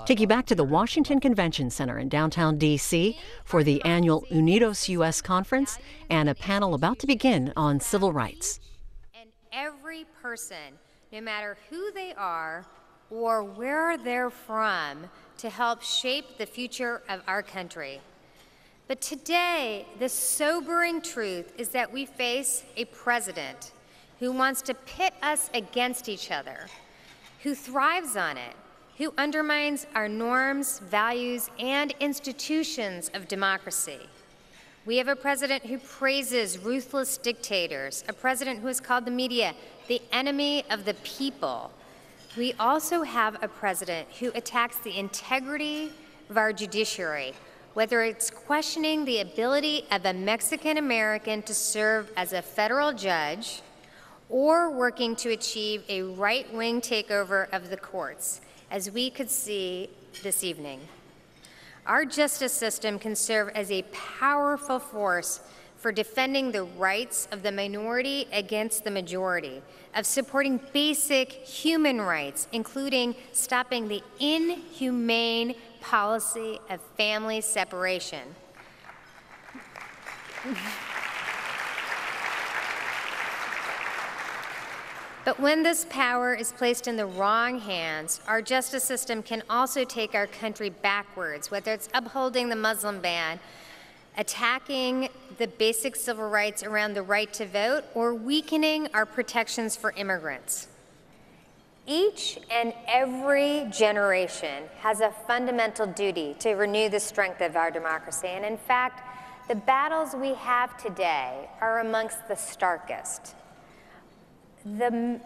Take you back to the Washington Convention Center in downtown D.C. for the annual UnidosUS conference and a panel about to begin on civil rights. And every person, no matter who they are or where they're from, to help shape the future of our country. But today, the sobering truth is that we face a president who wants to pit us against each other, who thrives on it, who undermines our norms, values, and institutions of democracy. We have a president who praises ruthless dictators, a president who has called the media the enemy of the people. We also have a president who attacks the integrity of our judiciary, whether it's questioning the ability of a Mexican American to serve as a federal judge or working to achieve a right-wing takeover of the courts, as we could see this evening. Our justice system can serve as a powerful force for defending the rights of the minority against the majority, of supporting basic human rights, including stopping the inhumane policy of family separation. But when this power is placed in the wrong hands, our justice system can also take our country backwards, whether it's upholding the Muslim ban, attacking the basic civil rights around the right to vote, or weakening our protections for immigrants. Each and every generation has a fundamental duty to renew the strength of our democracy. And in fact, the battles we have today are amongst the starkest. The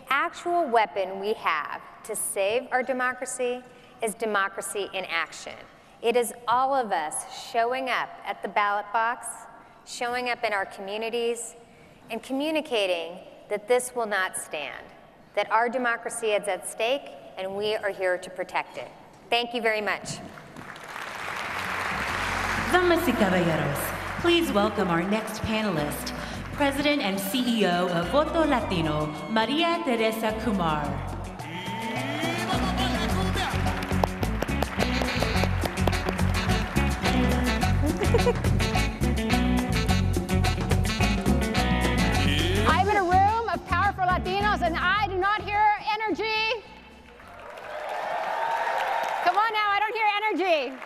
actual weapon we have to save our democracy is democracy in action. It is all of us showing up at the ballot box, showing up in our communities, and communicating that this will not stand, that our democracy is at stake, and we are here to protect it. Thank you very much. Damas y caballeros, please welcome our next panelist, President and CEO of Voto Latino, Maria Teresa Kumar. I'm in a room of powerful Latinos and I do not hear energy. Come on now, I don't hear energy.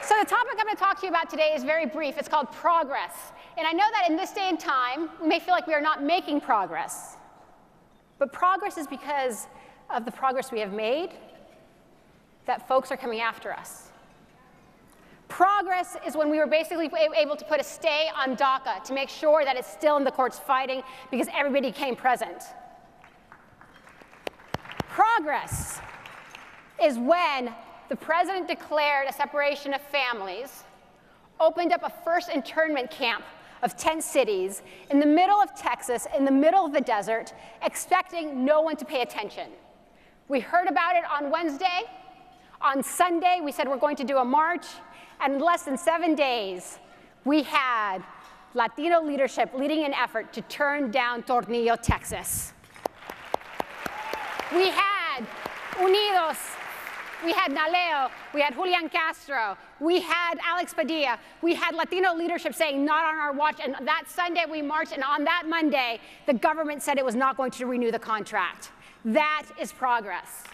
So the topic I'm going to talk to you about today is very brief. It's called progress. And I know that in this day and time, we may feel like we are not making progress. But progress is because of the progress we have made that folks are coming after us. Progress is when we were basically able to put a stay on DACA to make sure that it's still in the courts fighting because everybody came present. Progress is when the president declared a separation of families, opened up a first internment camp of 10 cities in the middle of Texas, in the middle of the desert, expecting no one to pay attention. We heard about it on Wednesday. On Sunday, we said we're going to do a march. And in less than 7 days, we had Latino leadership leading an effort to turn down Tornillo, Texas. We had Unidos, we had Naleo, we had Julian Castro, we had Alex Padilla, we had Latino leadership saying not on our watch, and that Sunday we marched, and on that Monday, the government said it was not going to renew the contract. That is progress.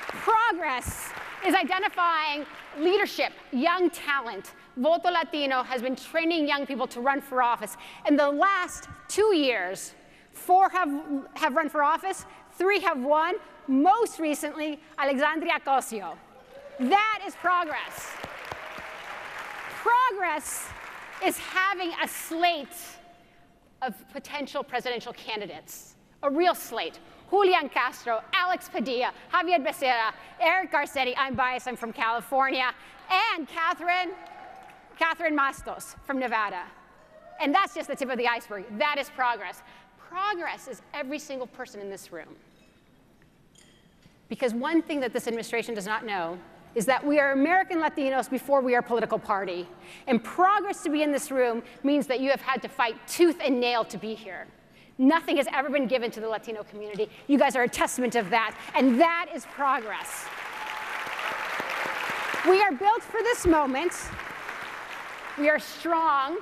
Progress is identifying leadership, young talent. Voto Latino has been training young people to run for office. In the last 2 years, 4 have run for office, 3 have won, most recently, Alexandria Ocasio. That is progress. Progress is having a slate of potential presidential candidates, a real slate. Julian Castro, Alex Padilla, Javier Becerra, Eric Garcetti, I'm biased, I'm from California, and Catherine Mastos from Nevada. And that's just the tip of the iceberg. That is progress. Progress is every single person in this room. Because one thing that this administration does not know is that we are American Latinos before we are a political party. And progress to be in this room means that you have had to fight tooth and nail to be here. Nothing has ever been given to the Latino community. You guys are a testament of that, and that is progress. We are built for this moment. We are strong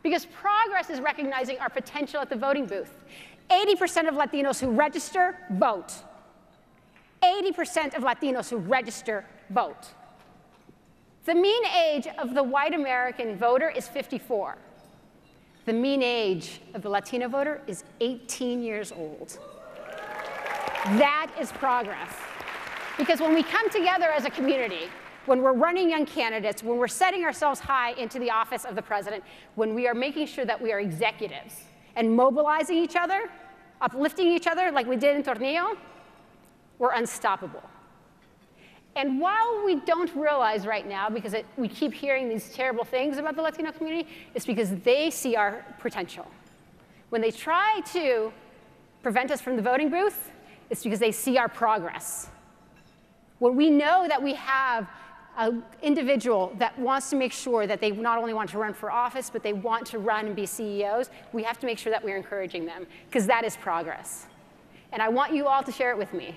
because progress is recognizing our potential at the voting booth. 80% of Latinos who register vote. 80% of Latinos who register vote. The mean age of the white American voter is 54. The mean age of the Latino voter is 18 years old. That is progress. Because when we come together as a community, when we're running young candidates, when we're setting ourselves high into the office of the president, when we are making sure that we are executives and mobilizing each other, uplifting each other like we did in Tornillo, we're unstoppable. And while we don't realize right now, because we keep hearing these terrible things about the Latino community, it's because they see our potential. When they try to prevent us from the voting booth, it's because they see our progress. When we know that we have an individual that wants to make sure that they not only want to run for office, but they want to run and be CEOs, we have to make sure that we're encouraging them, because that is progress. And I want you all to share it with me.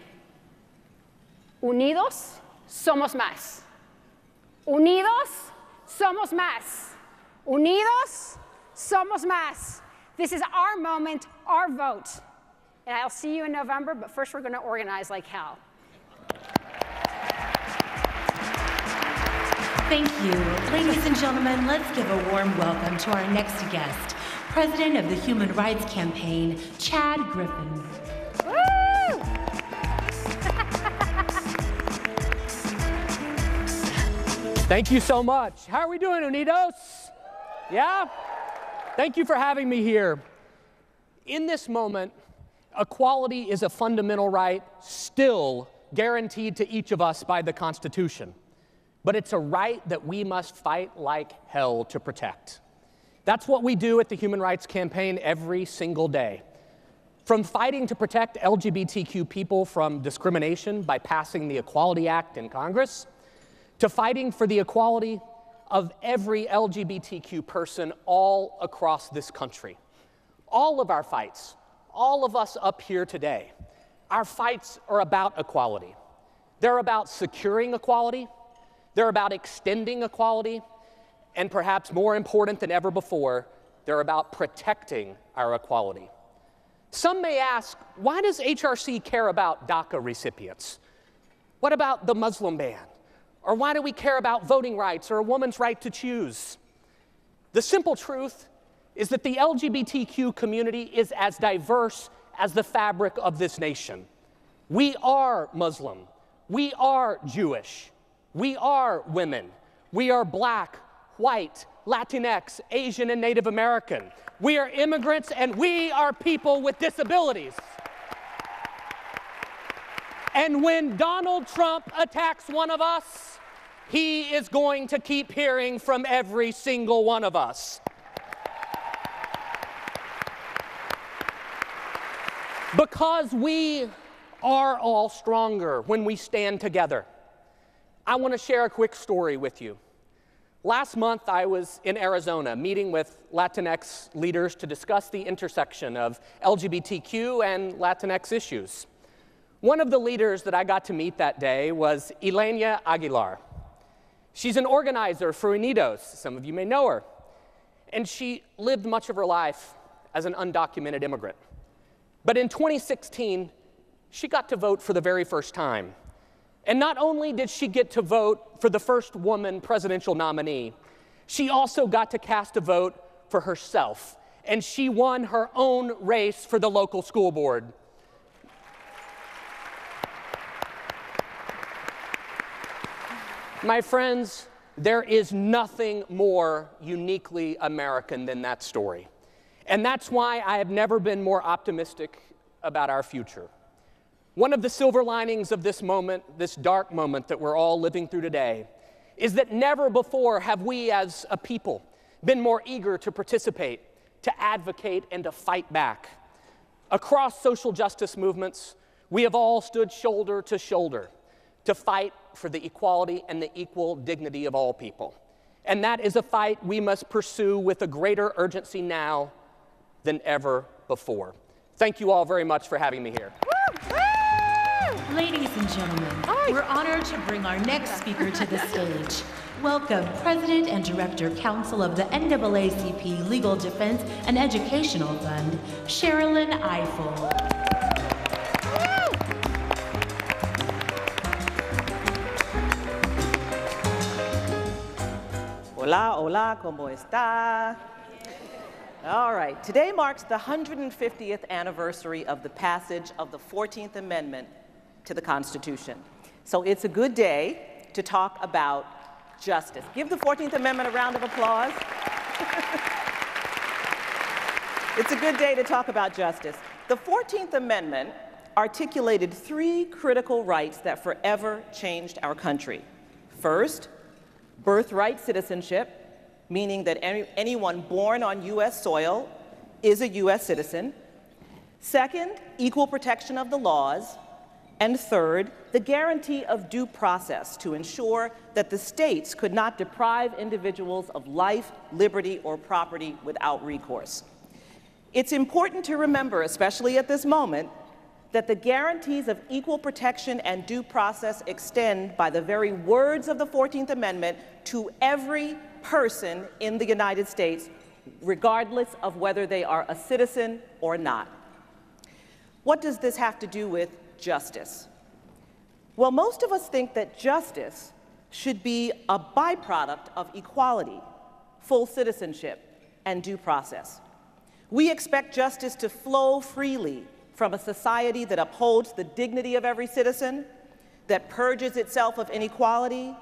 Unidos, somos más. Unidos, somos más. Unidos, somos más. This is our moment, our vote. And I'll see you in November, but first we're going to organize like hell. Thank you. Ladies and gentlemen, let's give a warm welcome to our next guest, President of the Human Rights Campaign, Chad Griffin. Woo! Thank you so much. How are we doing, Unidos? Yeah? Thank you for having me here. In this moment, equality is a fundamental right still guaranteed to each of us by the Constitution. But it's a right that we must fight like hell to protect. That's what we do at the Human Rights Campaign every single day. From fighting to protect LGBTQ people from discrimination by passing the Equality Act in Congress, to fighting for the equality of every LGBTQ person all across this country. All of our fights, all of us up here today, our fights are about equality. They're about securing equality, they're about extending equality, and perhaps more important than ever before, they're about protecting our equality. Some may ask, why does HRC care about DACA recipients? What about the Muslim ban? Or why do we care about voting rights or a woman's right to choose? The simple truth is that the LGBTQ community is as diverse as the fabric of this nation. We are Muslim, we are Jewish, we are women, we are Black, white, Latinx, Asian, and Native American. We are immigrants, and we are people with disabilities. And when Donald Trump attacks one of us, he is going to keep hearing from every single one of us. Because we are all stronger when we stand together. I want to share a quick story with you. Last month, I was in Arizona meeting with Latinx leaders to discuss the intersection of LGBTQ and Latinx issues. One of the leaders that I got to meet that day was Elena Aguilar. She's an organizer for Unidos. Some of you may know her. And she lived much of her life as an undocumented immigrant. But in 2016, she got to vote for the very first time. And not only did she get to vote for the first woman presidential nominee, she also got to cast a vote for herself. And she won her own race for the local school board. My friends, there is nothing more uniquely American than that story. And that's why I have never been more optimistic about our future. One of the silver linings of this moment, this dark moment that we're all living through today, is that never before have we as a people been more eager to participate, to advocate, and to fight back. Across social justice movements, we have all stood shoulder to shoulder to fight for the equality and the equal dignity of all people. And that is a fight we must pursue with a greater urgency now than ever before. Thank you all very much for having me here. Ladies and gentlemen, we're honored to bring our next speaker to the stage. Welcome President and Director Counsel of the NAACP Legal Defense and Educational Fund, Sherilyn Ifill. Hola, hola, ¿cómo está? All right, today marks the 150th anniversary of the passage of the 14th Amendment to the Constitution. So it's a good day to talk about justice. Give the 14th Amendment a round of applause. It's a good day to talk about justice. The 14th Amendment articulated three critical rights that forever changed our country. First, birthright citizenship, meaning that anyone born on U.S. soil is a U.S. citizen. Second, equal protection of the laws. And third, the guarantee of due process to ensure that the states could not deprive individuals of life, liberty, or property without recourse. It's important to remember, especially at this moment, that the guarantees of equal protection and due process extend by the very words of the 14th Amendment to every person in the United States, regardless of whether they are a citizen or not. What does this have to do with justice? Well, most of us think that justice should be a byproduct of equality, full citizenship, and due process. We expect justice to flow freely from a society that upholds the dignity of every citizen, that purges itself of inequality,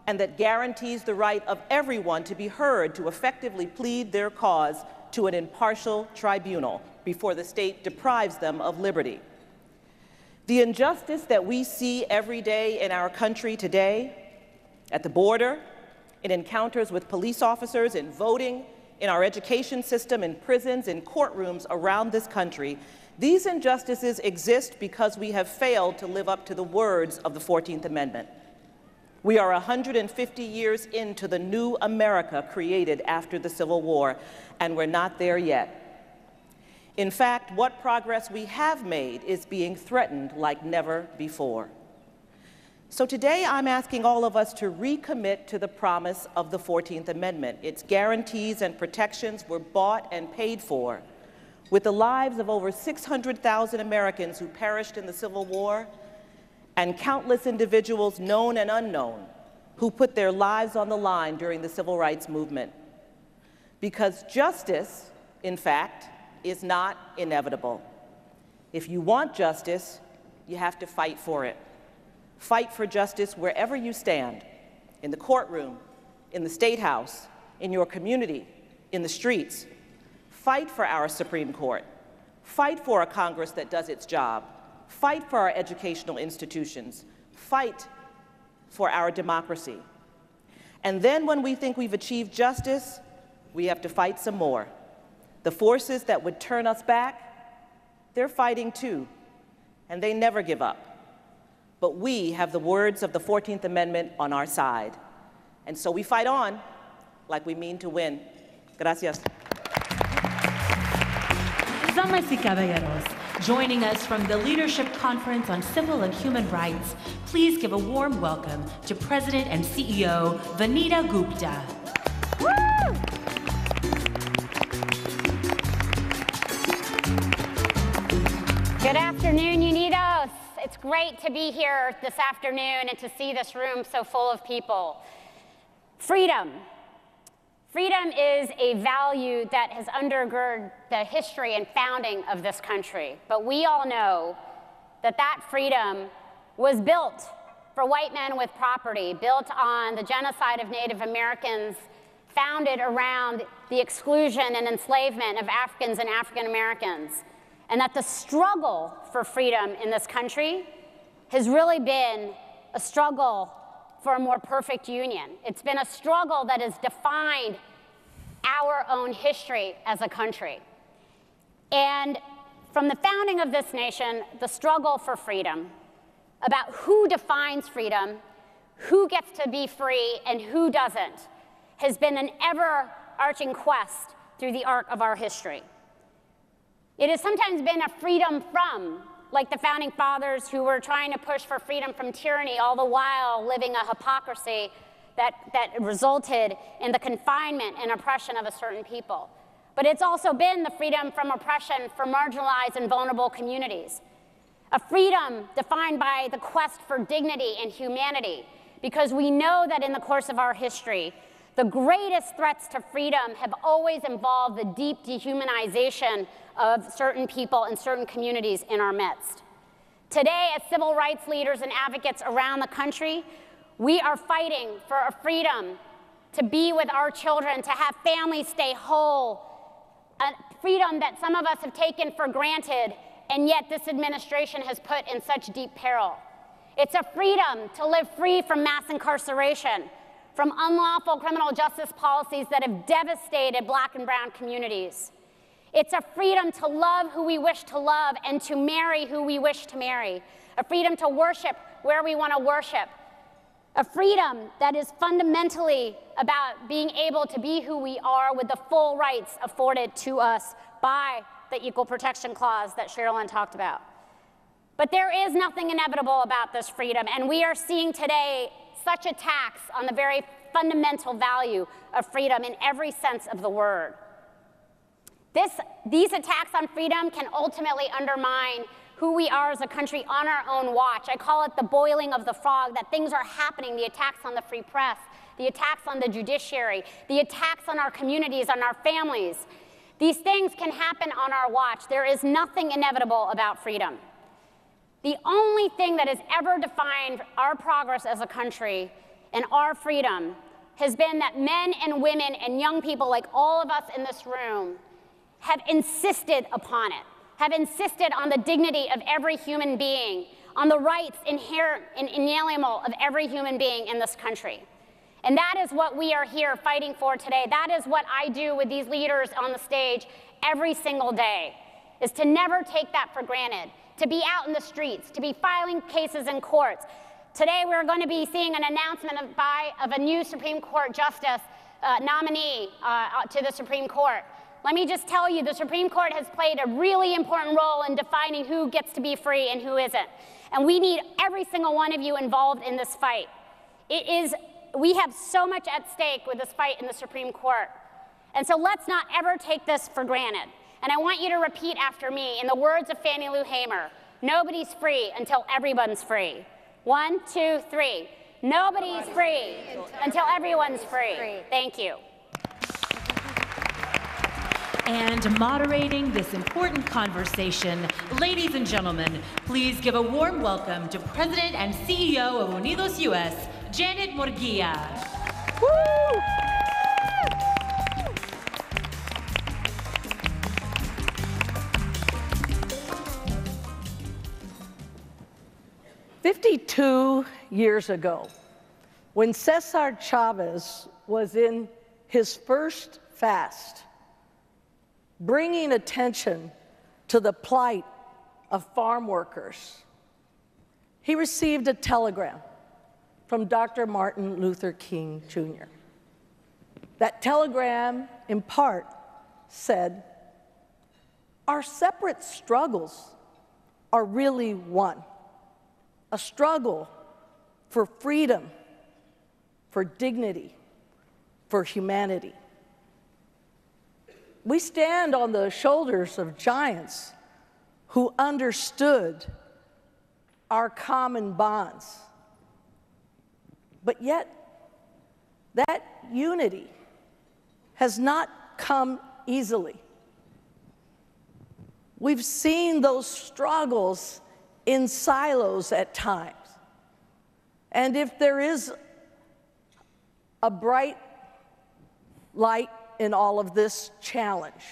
and that guarantees the right of everyone to be heard to effectively plead their cause to an impartial tribunal before the state deprives them of liberty. The injustice that we see every day in our country today, at the border, in encounters with police officers, in voting, in our education system, in prisons, in courtrooms around this country, these injustices exist because we have failed to live up to the words of the 14th Amendment. We are 150 years into the new America created after the Civil War, and we're not there yet. In fact, what progress we have made is being threatened like never before. So today I'm asking all of us to recommit to the promise of the 14th Amendment. Its guarantees and protections were bought and paid for with the lives of over 600,000 Americans who perished in the Civil War, and countless individuals, known and unknown, who put their lives on the line during the Civil Rights Movement. Because justice, in fact, is not inevitable. If you want justice, you have to fight for it. Fight for justice wherever you stand, in the courtroom, in the State House, in your community, in the streets. Fight for our Supreme Court. Fight for a Congress that does its job. Fight for our educational institutions. Fight for our democracy. And then when we think we've achieved justice, we have to fight some more. The forces that would turn us back, they're fighting too, and they never give up. But we have the words of the 14th Amendment on our side. And so we fight on like we mean to win. Gracias. Damas y caballeros, joining us from the Leadership Conference on Civil and Human Rights, please give a warm welcome to President and CEO Vanita Gupta. Woo! Good afternoon, Unidos. It's great to be here this afternoon and to see this room so full of people. Freedom. Freedom is a value that has undergirded the history and founding of this country. But we all know that that freedom was built for white men with property, built on the genocide of Native Americans, founded around the exclusion and enslavement of Africans and African Americans. And that the struggle for freedom in this country has really been a struggle for a more perfect union. It's been a struggle that has defined our own history as a country. And from the founding of this nation, the struggle for freedom, about who defines freedom, who gets to be free, and who doesn't, has been an ever-arching quest through the arc of our history. It has sometimes been a freedom from, like the founding fathers who were trying to push for freedom from tyranny, all the while living a hypocrisy that resulted in the confinement and oppression of a certain people. But it's also been the freedom from oppression for marginalized and vulnerable communities. A freedom defined by the quest for dignity and humanity, because we know that in the course of our history, the greatest threats to freedom have always involved the deep dehumanization of certain people and certain communities in our midst. Today, as civil rights leaders and advocates around the country, we are fighting for a freedom to be with our children, to have families stay whole, a freedom that some of us have taken for granted, and yet this administration has put in such deep peril. It's a freedom to live free from mass incarceration, from unlawful criminal justice policies that have devastated Black and brown communities. It's a freedom to love who we wish to love and to marry who we wish to marry. A freedom to worship where we want to worship. A freedom that is fundamentally about being able to be who we are with the full rights afforded to us by the Equal Protection Clause that Sherilyn talked about. But there is nothing inevitable about this freedom, and we are seeing today such attacks on the very fundamental value of freedom in every sense of the word. These attacks on freedom can ultimately undermine who we are as a country on our own watch. I call it the boiling of the frog, that things are happening, the attacks on the free press, the attacks on the judiciary, the attacks on our communities, on our families. These things can happen on our watch. There is nothing inevitable about freedom. The only thing that has ever defined our progress as a country and our freedom has been that men and women and young people like all of us in this room have insisted upon it, have insisted on the dignity of every human being, on the rights inherent and inalienable of every human being in this country. And that is what we are here fighting for today. That is what I do with these leaders on the stage every single day, is to never take that for granted, to be out in the streets, to be filing cases in courts. Today we're going to be seeing an announcement of a new Supreme Court justice nominee to the Supreme Court. Let me just tell you, the Supreme Court has played a really important role in defining who gets to be free and who isn't. And we need every single one of you involved in this fight. We have so much at stake with this fight in the Supreme Court. And so let's not ever take this for granted. And I want you to repeat after me, in the words of Fannie Lou Hamer, nobody's free until everyone's free. 1, 2, 3. Nobody's free until everyone's free. Thank you. And moderating this important conversation, ladies and gentlemen, please give a warm welcome to President and CEO of UnidosUS, Janet Murguia. Woo! 52 years ago, when Cesar Chavez was in his first fast, bringing attention to the plight of farm workers, he received a telegram from Dr. Martin Luther King Jr. That telegram, in part, said, "Our separate struggles are really one. A struggle for freedom, for dignity, for humanity. We stand on the shoulders of giants who understood our common bonds. But yet, that unity has not come easily. We've seen those struggles in silos at times. And if there is a bright light in all of this challenge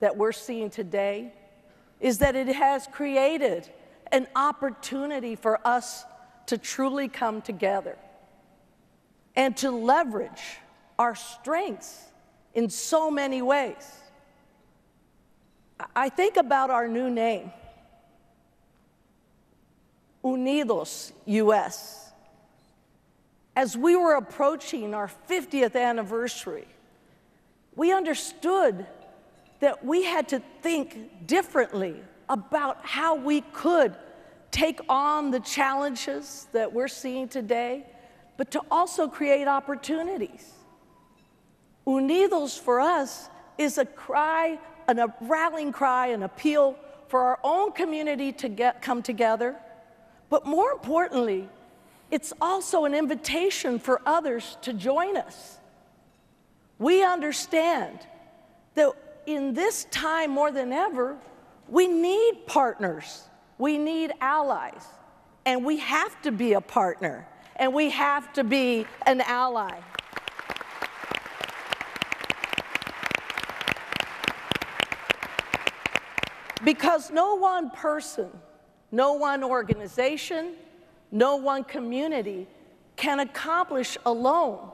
that we're seeing today, is that it has created an opportunity for us to truly come together and to leverage our strengths in so many ways. I think about our new name, UnidosUS. As we were approaching our 50th anniversary, we understood that we had to think differently about how we could take on the challenges that we're seeing today, but to also create opportunities. Unidos for us is a cry, a rallying cry, an appeal for our own community to come together, but more importantly, it's also an invitation for others to join us. We understand that in this time more than ever, we need partners, we need allies, and we have to be a partner, and we have to be an ally. Because no one person, no one organization, no one community can accomplish alone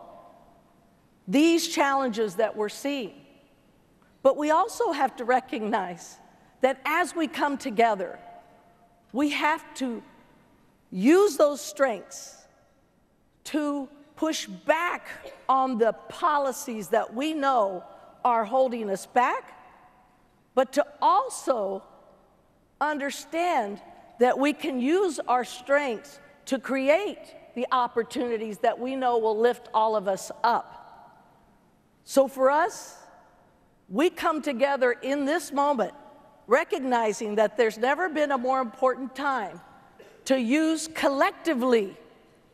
these challenges that we're seeing. But we also have to recognize that as we come together, we have to use those strengths to push back on the policies that we know are holding us back, but to also understand that we can use our strengths to create the opportunities that we know will lift all of us up. So for us, we come together in this moment, recognizing that there's never been a more important time to use collectively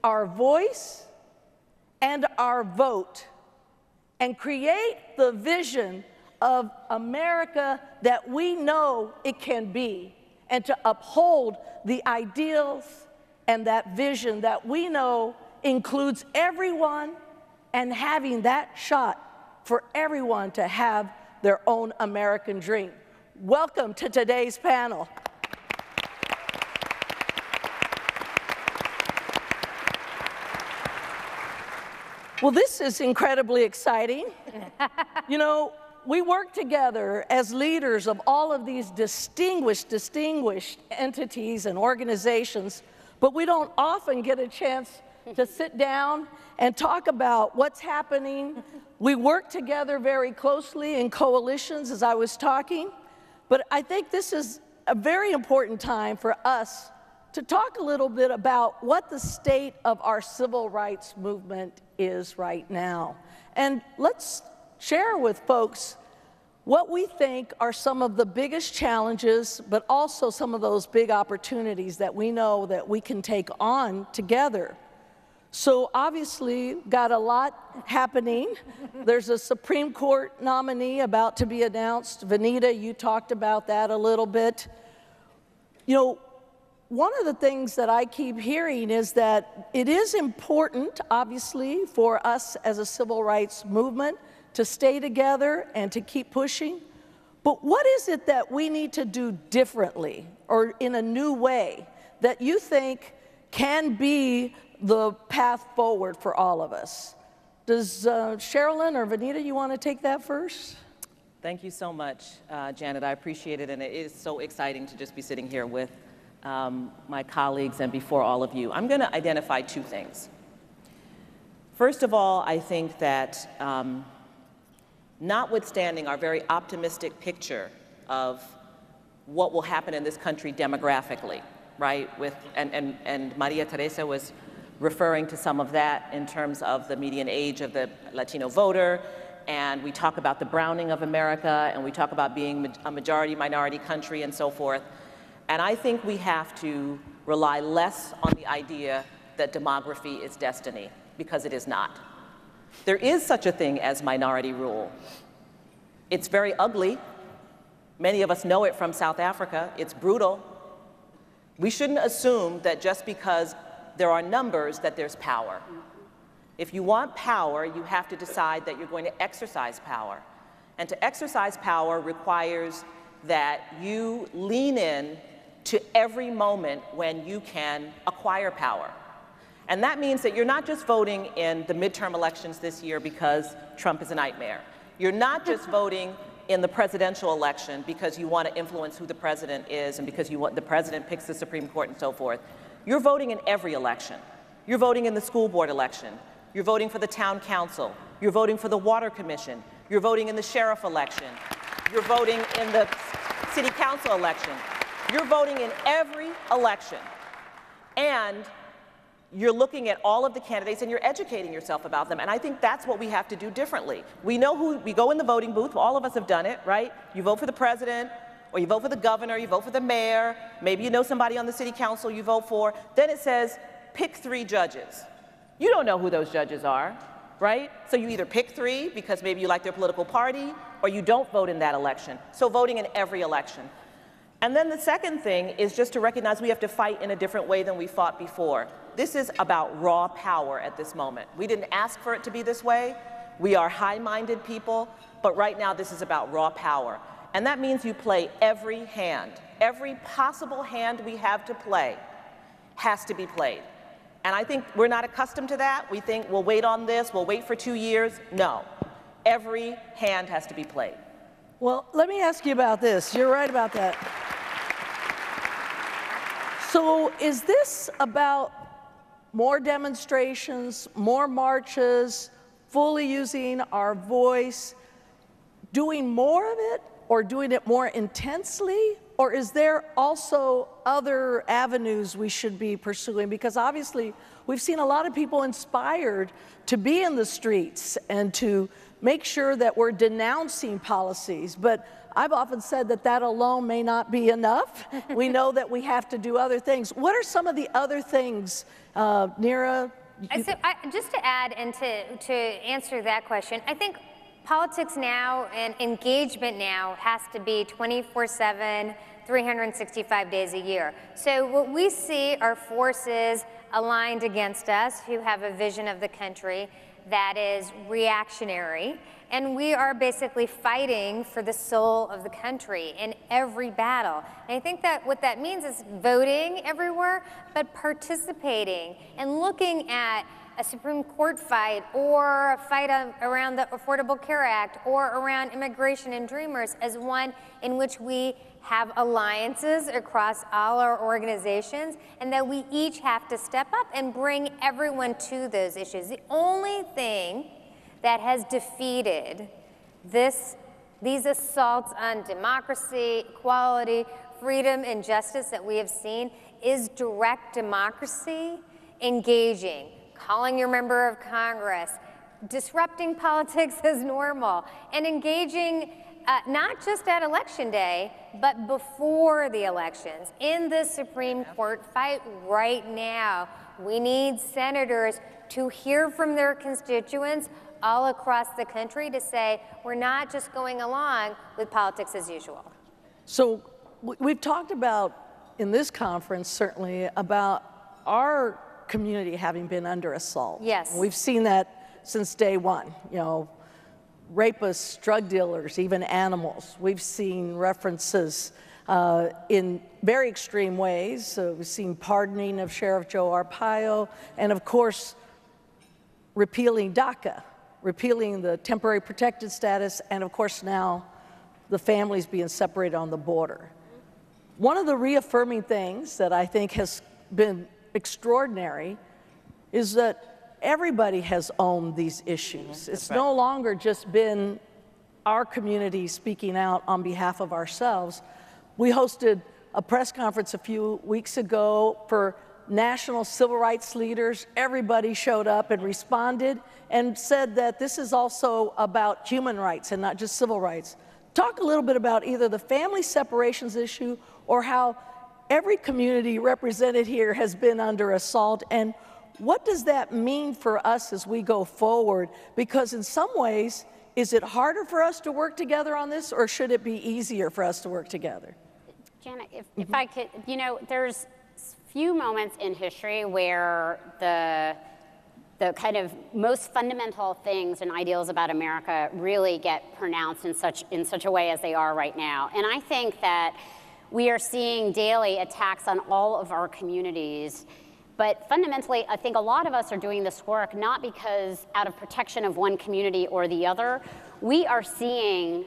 our voice and our vote and create the vision of America that we know it can be, and to uphold the ideals and that vision that we know includes everyone, and having that shot for everyone to have their own American dream. Welcome to today's panel. Well, this is incredibly exciting. You know, we work together as leaders of all of these distinguished entities and organizations, but we don't often get a chance to sit down and talk about what's happening. We work together very closely in coalitions, as I was talking, but I think this is a very important time for us to talk a little bit about what the state of our civil rights movement is right now. And let's share with folks what we think are some of the biggest challenges, but also some of those big opportunities that we know that we can take on together. So obviously, got a lot happening. There's a Supreme Court nominee about to be announced. Vanita, you talked about that a little bit. You know, one of the things that I keep hearing is that it is important, obviously, for us as a civil rights movement to stay together and to keep pushing. But what is it that we need to do differently or in a new way that you think can be the path forward for all of us? Does Sherilyn or Vanita, you want to take that first? Thank you so much, Janet. I appreciate it, and it is so exciting to just be sitting here with my colleagues and before all of you. I'm going to identify two things. First of all, I think that notwithstanding our very optimistic picture of what will happen in this country demographically, right? And Maria Teresa was referring to some of that in terms of the median age of the Latino voter, and we talk about the browning of America, and we talk about being a majority-minority country and so forth. And I think we have to rely less on the idea that demography is destiny, because it is not. There is such a thing as minority rule. It's very ugly. Many of us know it from South Africa. It's brutal. We shouldn't assume that just because there are numbers that there's power. If you want power, you have to decide that you're going to exercise power. And to exercise power requires that you lean in to every moment when you can acquire power. And that means that you're not just voting in the midterm elections this year because Trump is a nightmare. You're not just voting in the presidential election because you want to influence who the president is and because the president picks the Supreme Court and so forth. You're voting in every election. You're voting in the school board election. You're voting for the town council. You're voting for the water commission. You're voting in the sheriff election. You're voting in the city council election. You're voting in every election. And you're looking at all of the candidates and you're educating yourself about them. And I think that's what we have to do differently. We know who, we go in the voting booth, all of us have done it, right? You vote for the president, or you vote for the governor, you vote for the mayor, maybe you know somebody on the city council you vote for. Then it says, pick 3 judges. You don't know who those judges are, right? So you either pick 3 because maybe you like their political party, or you don't vote in that election. So voting in every election. And then the second thing is just to recognize we have to fight in a different way than we fought before. This is about raw power at this moment. We didn't ask for it to be this way. We are high-minded people, but right now this is about raw power. And that means you play every hand. Every possible hand we have to play has to be played. And I think we're not accustomed to that. We think we'll wait on this, we'll wait for 2 years. No, every hand has to be played. Well, let me ask you about this. You're right about that. So is this about more demonstrations, more marches, fully using our voice, doing more of it, or doing it more intensely? Or is there also other avenues we should be pursuing? Because obviously, we've seen a lot of people inspired to be in the streets and to make sure that we're denouncing policies. But I've often said that that alone may not be enough. We know that we have to do other things. What are some of the other things, Neera? So just to add and to answer that question, I think politics now and engagement now has to be 24/7, 365 days a year. So what we see are forces aligned against us who have a vision of the country that is reactionary, and we are basically fighting for the soul of the country in every battle. And I think that what that means is voting everywhere, but participating and looking at a Supreme Court fight or a fight around the Affordable Care Act or around immigration and Dreamers as one in which we have alliances across all our organizations, and that we each have to step up and bring everyone to those issues. The only thing that has defeated these assaults on democracy, equality, freedom, and justice that we have seen is direct democracy engaging, calling your member of Congress, disrupting politics as normal, and engaging not just at election day, but before the elections. In the Supreme Court fight right now, we need senators to hear from their constituents all across the country to say, we're not just going along with politics as usual. So we've talked about, in this conference certainly, about our community having been under assault. Yes. We've seen that since day one, you know, rapists, drug dealers, even animals. We've seen references in very extreme ways. We've seen pardoning of Sheriff Joe Arpaio, and of course, repealing DACA, repealing the temporary protected status, and of course now the families being separated on the border. One of the reaffirming things that I think has been extraordinary is that everybody has owned these issues. It's no longer just been our community speaking out on behalf of ourselves. We hosted a press conference a few weeks ago for national civil rights leaders. Everybody showed up and responded and said that this is also about human rights and not just civil rights. Talk a little bit about either the family separations issue or how every community represented here has been under assault, and what does that mean for us as we go forward? Because in some ways, is it harder for us to work together on this, or should it be easier for us to work together? Janet, if I could, you know, there's few moments in history where the kind of most fundamental things and ideals about America really get pronounced in such a way as they are right now. And I think that we are seeing daily attacks on all of our communities. But fundamentally, I think a lot of us are doing this work not because out of protection of one community or the other. We are seeing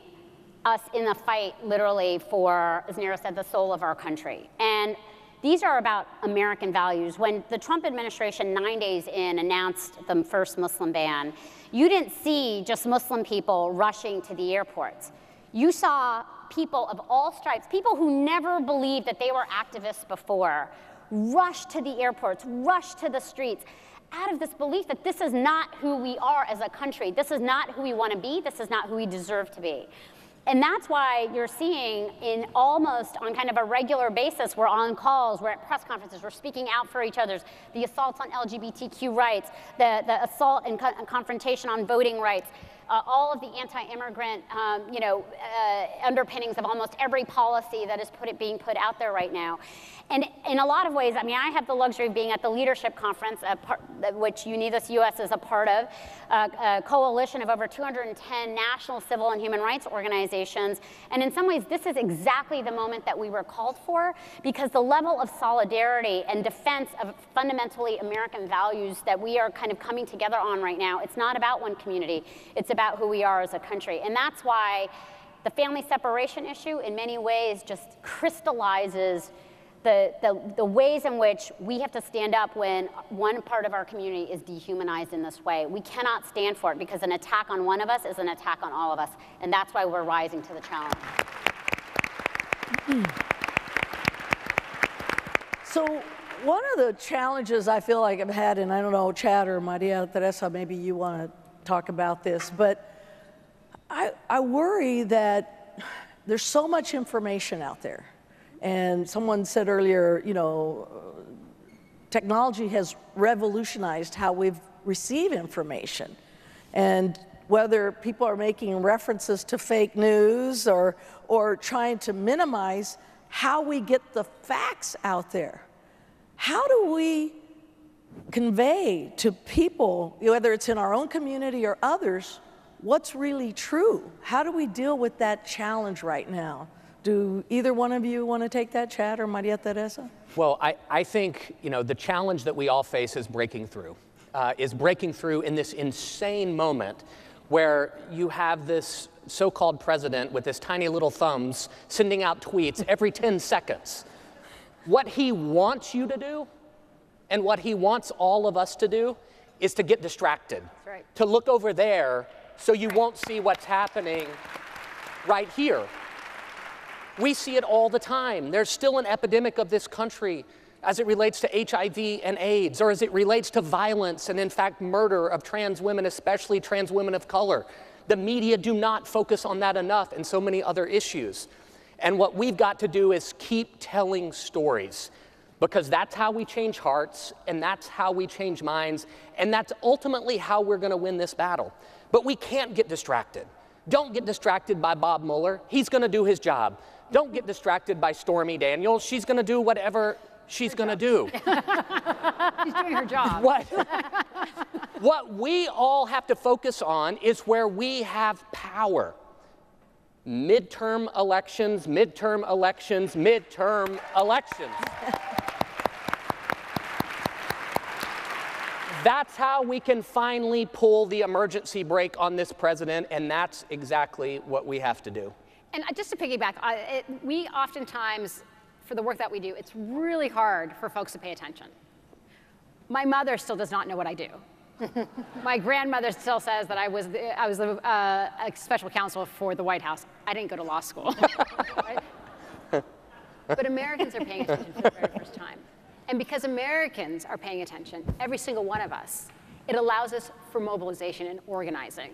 us in the fight literally for, as Neera said, the soul of our country. And these are about American values. When the Trump administration, 9 days in, announced the first Muslim ban, you didn't see just Muslim people rushing to the airports. You saw people of all stripes, people who never believed that they were activists before, rush to the airports, rush to the streets, out of this belief that this is not who we are as a country. This is not who we want to be. This is not who we deserve to be. And that's why you're seeing in almost on kind of a regular basis, we're on calls, we're at press conferences, we're speaking out for each other's, the assaults on LGBTQ rights, the assault and confrontation on voting rights, all of the anti-immigrant underpinnings of almost every policy that is being put out there right now. And in a lot of ways, I mean, I have the luxury of being at the leadership conference, which UnidosUS is a part of, a coalition of over 210 national civil and human rights organizations. And in some ways, this is exactly the moment that we were called for, because the level of solidarity and defense of fundamentally American values that we are kind of coming together on right now, it's not about one community, it's about who we are as a country. And that's why the family separation issue in many ways just crystallizes the ways in which we have to stand up when one part of our community is dehumanized in this way. We cannot stand for it, because an attack on one of us is an attack on all of us, and that's why we're rising to the challenge. So one of the challenges I feel like I've had, and I don't know, Chad or Maria Teresa, maybe you want to talk about this, but I worry that there's so much information out there. And someone said earlier, you know, technology has revolutionized how we've received information. And whether people are making references to fake news or trying to minimize how we get the facts out there. How do we convey to people, whether it's in our own community or others, what's really true? How do we deal with that challenge right now? Do either one of you want to take that, Chad or Maria Teresa? Well, I think, you know, the challenge that we all face is breaking through in this insane moment where you have this so-called president with his tiny little thumbs sending out tweets every 10 seconds. What he wants you to do and what he wants all of us to do is to get distracted, to look over there so you won't see what's happening right here. We see it all the time. There's still an epidemic of this country as it relates to HIV and AIDS, or as it relates to violence and, in fact, murder of trans women, especially trans women of color. The media do not focus on that enough, and so many other issues. And what we've got to do is keep telling stories, because that's how we change hearts, and that's how we change minds, and that's ultimately how we're going to win this battle. But we can't get distracted. Don't get distracted by Bob Mueller. He's going to do his job. Don't get distracted by Stormy Daniels. She's going to do whatever she's going to do. She's doing her job. What we all have to focus on is where we have power. Midterm elections, midterm elections, midterm elections. That's how we can finally pull the emergency brake on this president, and that's exactly what we have to do. And just to piggyback, we oftentimes, for the work that we do, it's really hard for folks to pay attention. My mother still does not know what I do. My grandmother still says that I was a special counsel for the White House. I didn't go to law school. Right? But Americans are paying attention for the very first time. And because Americans are paying attention, every single one of us, it allows us for mobilization and organizing.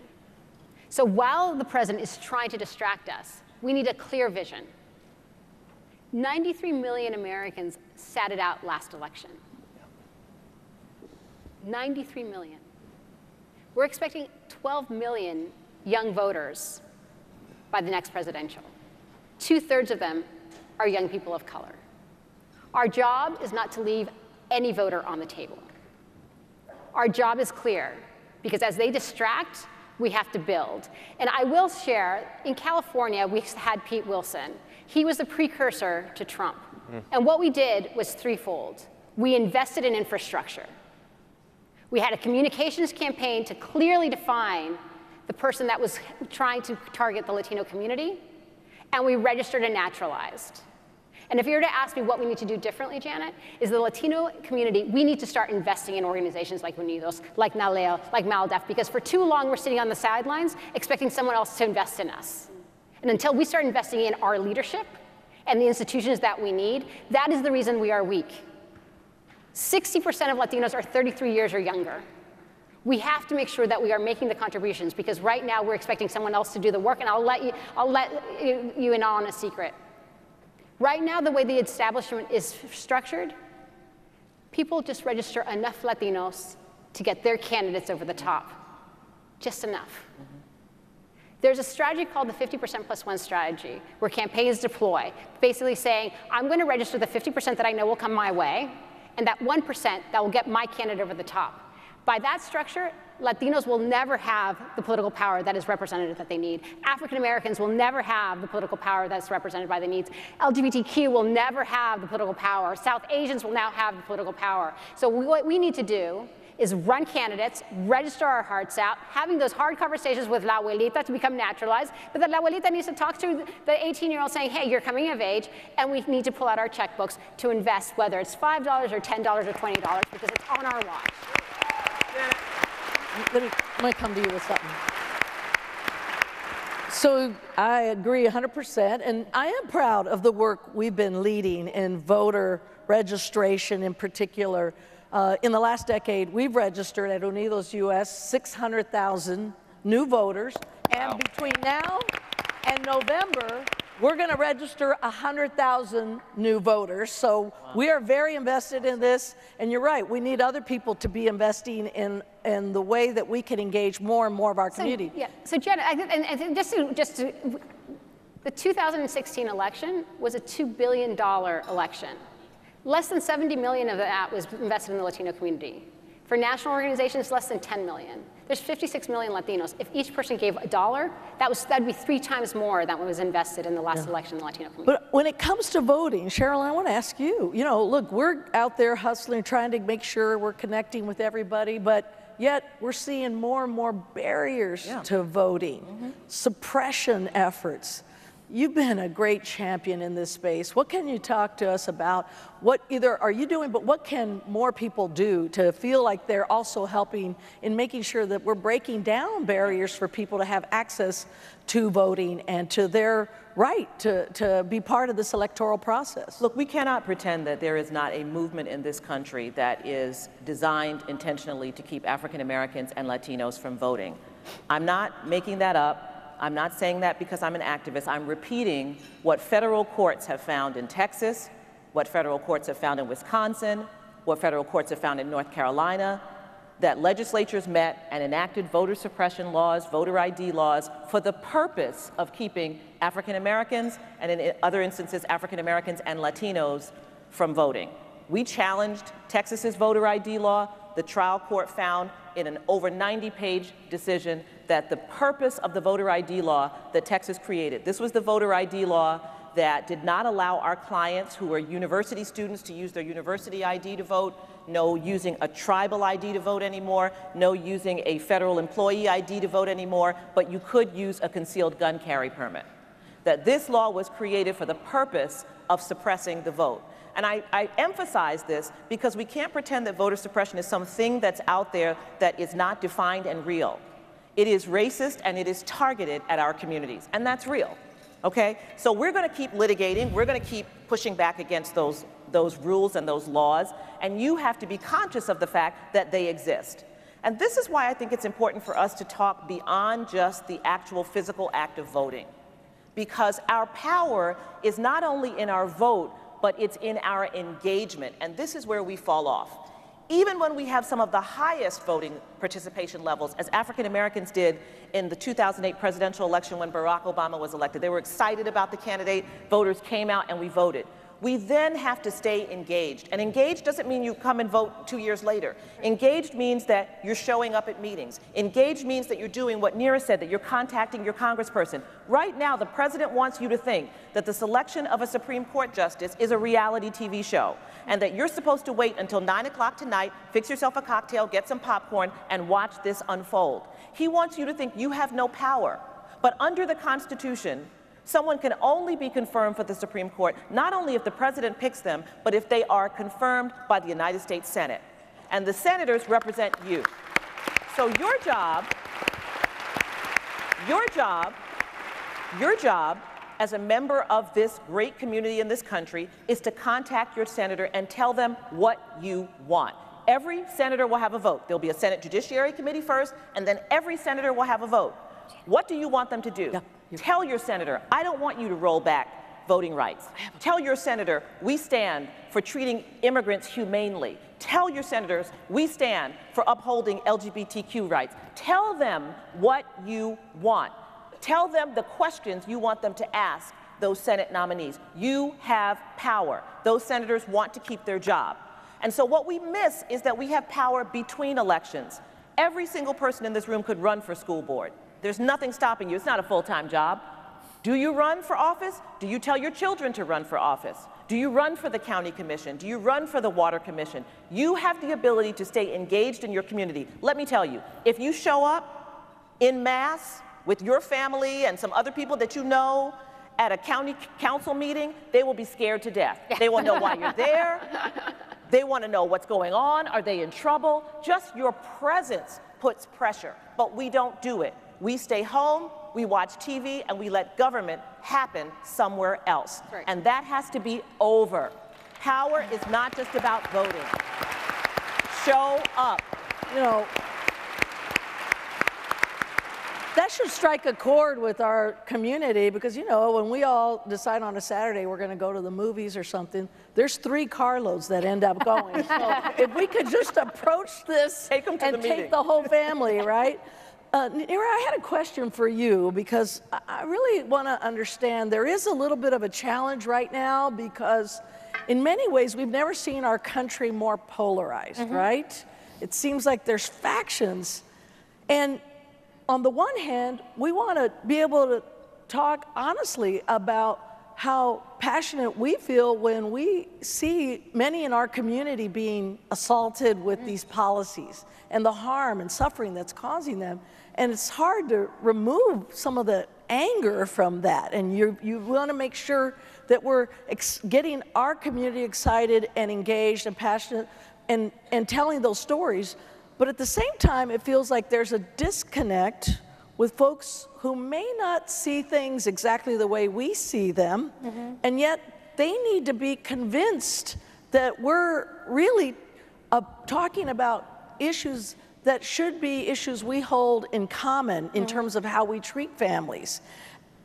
So while the president is trying to distract us, we need a clear vision. 93 million Americans sat it out last election. 93 million. We're expecting 12 million young voters by the next presidential. 2/3 of them are young people of color. Our job is not to leave any voter on the table. Our job is clear, because as they distract, we have to build. And I will share, in California, we had Pete Wilson. He was the precursor to Trump. And what we did was threefold. We invested in infrastructure. We had a communications campaign to clearly define the person that was trying to target the Latino community, and we registered and naturalized. And if you were to ask me what we need to do differently, Janet, is the Latino community, we need to start investing in organizations like Unidos, like NALEO, like MALDEF, because for too long we're sitting on the sidelines expecting someone else to invest in us. And until we start investing in our leadership and the institutions that we need, that is the reason we are weak. 60% of Latinos are 33 years or younger. We have to make sure that we are making the contributions, because right now we're expecting someone else to do the work, and I'll let you in on a secret. Right now, the way the establishment is structured, people just register enough Latinos to get their candidates over the top. Just enough. There's a strategy called the 50% plus one strategy, where campaigns deploy, basically saying, I'm going to register the 50% that I know will come my way, and that 1% that will get my candidate over the top. By that structure, Latinos will never have the political power that is represented that they need. African Americans will never have the political power that's represented by the needs. LGBTQ will never have the political power. South Asians will now have the political power. So what we need to do is run candidates, register our hearts out, having those hard conversations with La Abuelita to become naturalized, but that La Abuelita needs to talk to the 18-year-old saying, hey, you're coming of age, and we need to pull out our checkbooks to invest, whether it's $5 or $10 or $20, because it's on our watch. I'm going to come to you with something. So I agree 100%, and I am proud of the work we've been leading in voter registration in particular. In the last decade, we've registered at UnidosUS 600,000 new voters, and between now and November, we're going to register 100,000 new voters. So we are very invested in this, and you're right, we need other people to be investing in the way that we can engage more and more of our community. Yeah. So Jenna, I think the 2016 election was a $2 billion election. Less than 70 million of that was invested in the Latino community. For national organizations, less than 10 million. There's 56 million Latinos. If each person gave $1, that'd be 3 times more than what was invested in the last election in the Latino community. But when it comes to voting, Cheryl, I want to ask you, look, we're out there hustling, trying to make sure we're connecting with everybody, but yet we're seeing more and more barriers to voting, suppression efforts. You've been a great champion in this space. What can you talk to us about? What either are you doing, but what can more people do to feel like they're also helping in making sure that we're breaking down barriers for people to have access to voting and to their right to be part of this electoral process? Look, we cannot pretend that there is not a movement in this country that is designed intentionally to keep African Americans and Latinos from voting. I'm not making that up. I'm not saying that because I'm an activist. I'm repeating what federal courts have found in Texas, what federal courts have found in Wisconsin, what federal courts have found in North Carolina, that legislatures met and enacted voter suppression laws, voter ID laws, for the purpose of keeping African Americans, and in other instances, African Americans and Latinos from voting. We challenged Texas's voter ID law. The trial court found in an over 90-page decision that the purpose of the voter ID law that Texas created, this was the voter ID law that did not allow our clients who were university students to use their university ID to vote, no using a tribal ID to vote anymore, no using a federal employee ID to vote anymore, but you could use a concealed gun carry permit. That this law was created for the purpose of suppressing the vote. And I emphasize this because we can't pretend that voter suppression is something that's out there that is not defined and real. It is racist and it is targeted at our communities, and that's real, okay? So we're gonna keep litigating, we're gonna keep pushing back against those rules and those laws, and you have to be conscious of the fact that they exist. And this is why I think it's important for us to talk beyond just the actual physical act of voting. Because our power is not only in our vote, but it's in our engagement, and this is where we fall off. Even when we have some of the highest voting participation levels, as African Americans did in the 2008 presidential election when Barack Obama was elected, they were excited about the candidate, voters came out and we voted. We then have to stay engaged. And engaged doesn't mean you come and vote 2 years later. Engaged means that you're showing up at meetings. Engaged means that you're doing what Neera said, that you're contacting your congressperson. Right now, the president wants you to think that the selection of a Supreme Court justice is a reality TV show, and that you're supposed to wait until 9 o'clock tonight, fix yourself a cocktail, get some popcorn, and watch this unfold. He wants you to think you have no power. But under the Constitution, someone can only be confirmed for the Supreme Court, not only if the president picks them, but if they are confirmed by the United States Senate. And the senators represent you. So your job Your job as a member of this great community in this country is to contact your senator and tell them what you want. Every senator will have a vote. There'll be a Senate Judiciary Committee first, and then every senator will have a vote. What do you want them to do? Tell your senator, I don't want you to roll back voting rights. Tell your senator, we stand for treating immigrants humanely. Tell your senators, we stand for upholding LGBTQ rights. Tell them what you want. Tell them the questions you want them to ask those Senate nominees. You have power. Those senators want to keep their job. And so what we miss is that we have power between elections. Every single person in this room could run for school board. There's nothing stopping you. It's not a full-time job. Do you run for office? Do you tell your children to run for office? Do you run for the county commission? Do you run for the water commission? You have the ability to stay engaged in your community. Let me tell you, if you show up en masse with your family and some other people that you know at a county council meeting, they will be scared to death. They will know why you're there. They want to know what's going on. Are they in trouble? Just your presence puts pressure, but we don't do it. We stay home, we watch TV, and we let government happen somewhere else. Right. And that has to be over. Power is not just about voting. Show up. You know, that should strike a chord with our community because, you know, when we all decide on a Saturday we're going to go to the movies or something, there's 3 carloads that end up going. So if we could just approach this and take the whole family, right? Nira, I had a question for you because I really want to understand there is a little bit of a challenge right now because in many ways we've never seen our country more polarized, right? It seems like there's factions. And on the one hand, we want to be able to talk honestly about how passionate we feel when we see many in our community being assaulted with these policies and the harm and suffering that's causing them. And it's hard to remove some of the anger from that. And you want to make sure that we're getting our community excited and engaged and passionate and telling those stories. But at the same time, it feels like there's a disconnect with folks who may not see things exactly the way we see them, and yet they need to be convinced that we're really talking about issues that should be issues we hold in common in terms of how we treat families.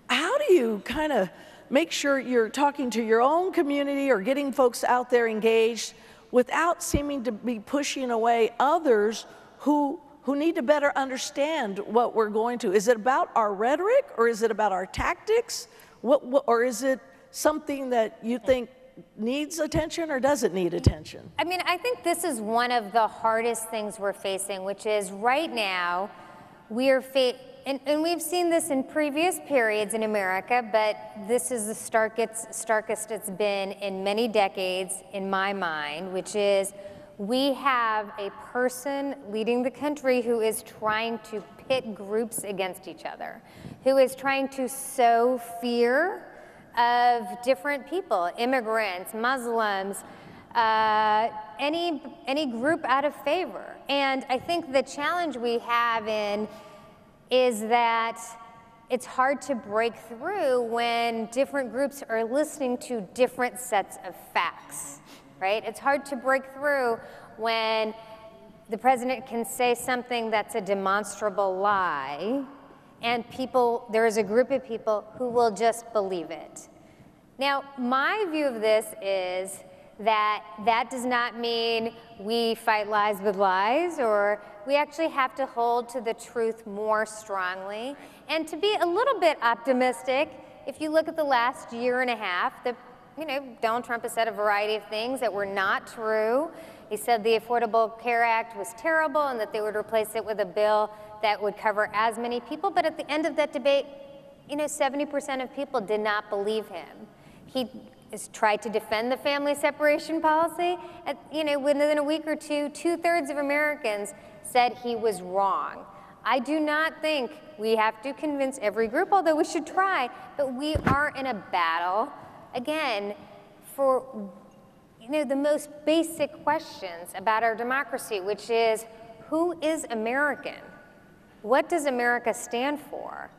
How do you kind of make sure you're talking to your own community or getting folks out there engaged without seeming to be pushing away others who need to better understand what we're going to? Is it about our rhetoric or is it about our tactics? Or is it something that you think needs attention or doesn't need attention? I mean, I think this is one of the hardest things we're facing, which is right now we are and we've seen this in previous periods in America, but this is the starkest it's been in many decades in my mind, which is we have a person leading the country who is trying to pit groups against each other, who is trying to sow fear of different people, immigrants, Muslims, any group out of favor. And I think the challenge we have is that it's hard to break through when different groups are listening to different sets of facts, right? It's hard to break through when the president can say something that's a demonstrable lie and there is a group of people who will just believe it. Now, my view of this is that does not mean we fight lies with lies, or we actually have to hold to the truth more strongly. And to be a little bit optimistic, if you look at the last year and a half, Donald Trump has said a variety of things that were not true. He said the Affordable Care Act was terrible and that they would replace it with a bill that would cover as many people. But at the end of that debate, 70% of people did not believe him. He has tried to defend the family separation policy. Within a week or two, 2/3 of Americans said he was wrong. I do not think we have to convince every group, although we should try, but we are in a battle, again, for the most basic questions about our democracy, which is, who is American? What does America stand for?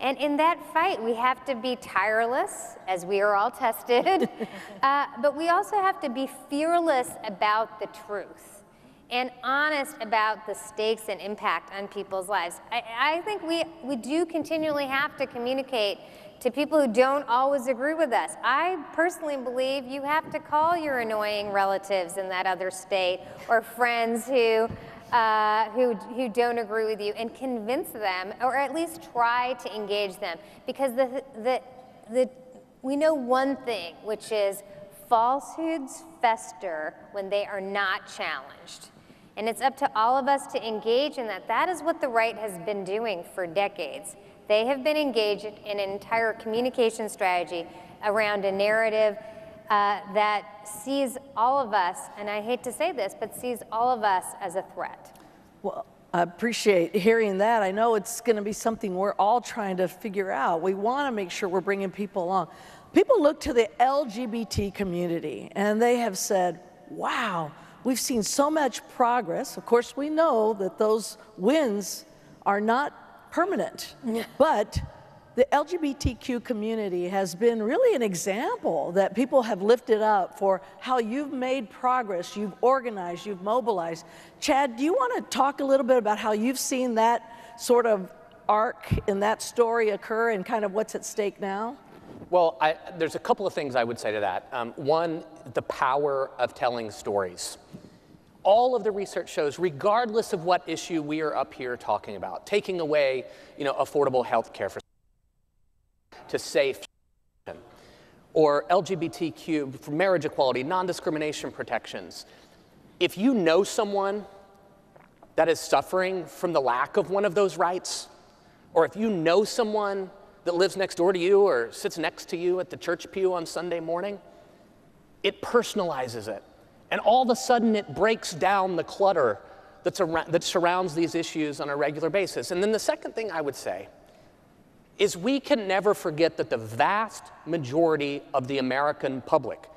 And in that fight, we have to be tireless, as we are all tested, but we also have to be fearless about the truth and honest about the stakes and impact on people's lives. I think we do continually have to communicate to people who don't always agree with us. I personally believe you have to call your annoying relatives in that other state or friends who don't agree with you and convince them, or at least try to engage them. Because we know one thing, which is falsehoods fester when they are not challenged. And it's up to all of us to engage in that. That is what the right has been doing for decades. They have been engaged in an entire communication strategy around a narrative that sees all of us, and I hate to say this, but sees all of us as a threat. Well, I appreciate hearing that. I know it's going to be something we're all trying to figure out. We want to make sure we're bringing people along. People look to the LGBT community, and they have said, wow, we've seen so much progress. Of course, we know that those wins are not permanent, but the LGBTQ community has been really an example that people have lifted up for how you've made progress, you've organized, you've mobilized. Chad, do you want to talk a little bit about how you've seen that sort of arc in that story occur and kind of what's at stake now? Well, there's a couple of things I would say to that. One, the power of telling stories. All of the research shows, regardless of what issue we are up here talking about, taking away, affordable health care for to safe, or LGBTQ, for marriage equality, non-discrimination protections. If you know someone that is suffering from the lack of one of those rights, or if you know someone that lives next door to you or sits next to you at the church pew on Sunday morning, it personalizes it. And all of a sudden, it breaks down the clutter that surrounds these issues on a regular basis. And then the second thing I would say is we can never forget that the vast majority of the American public,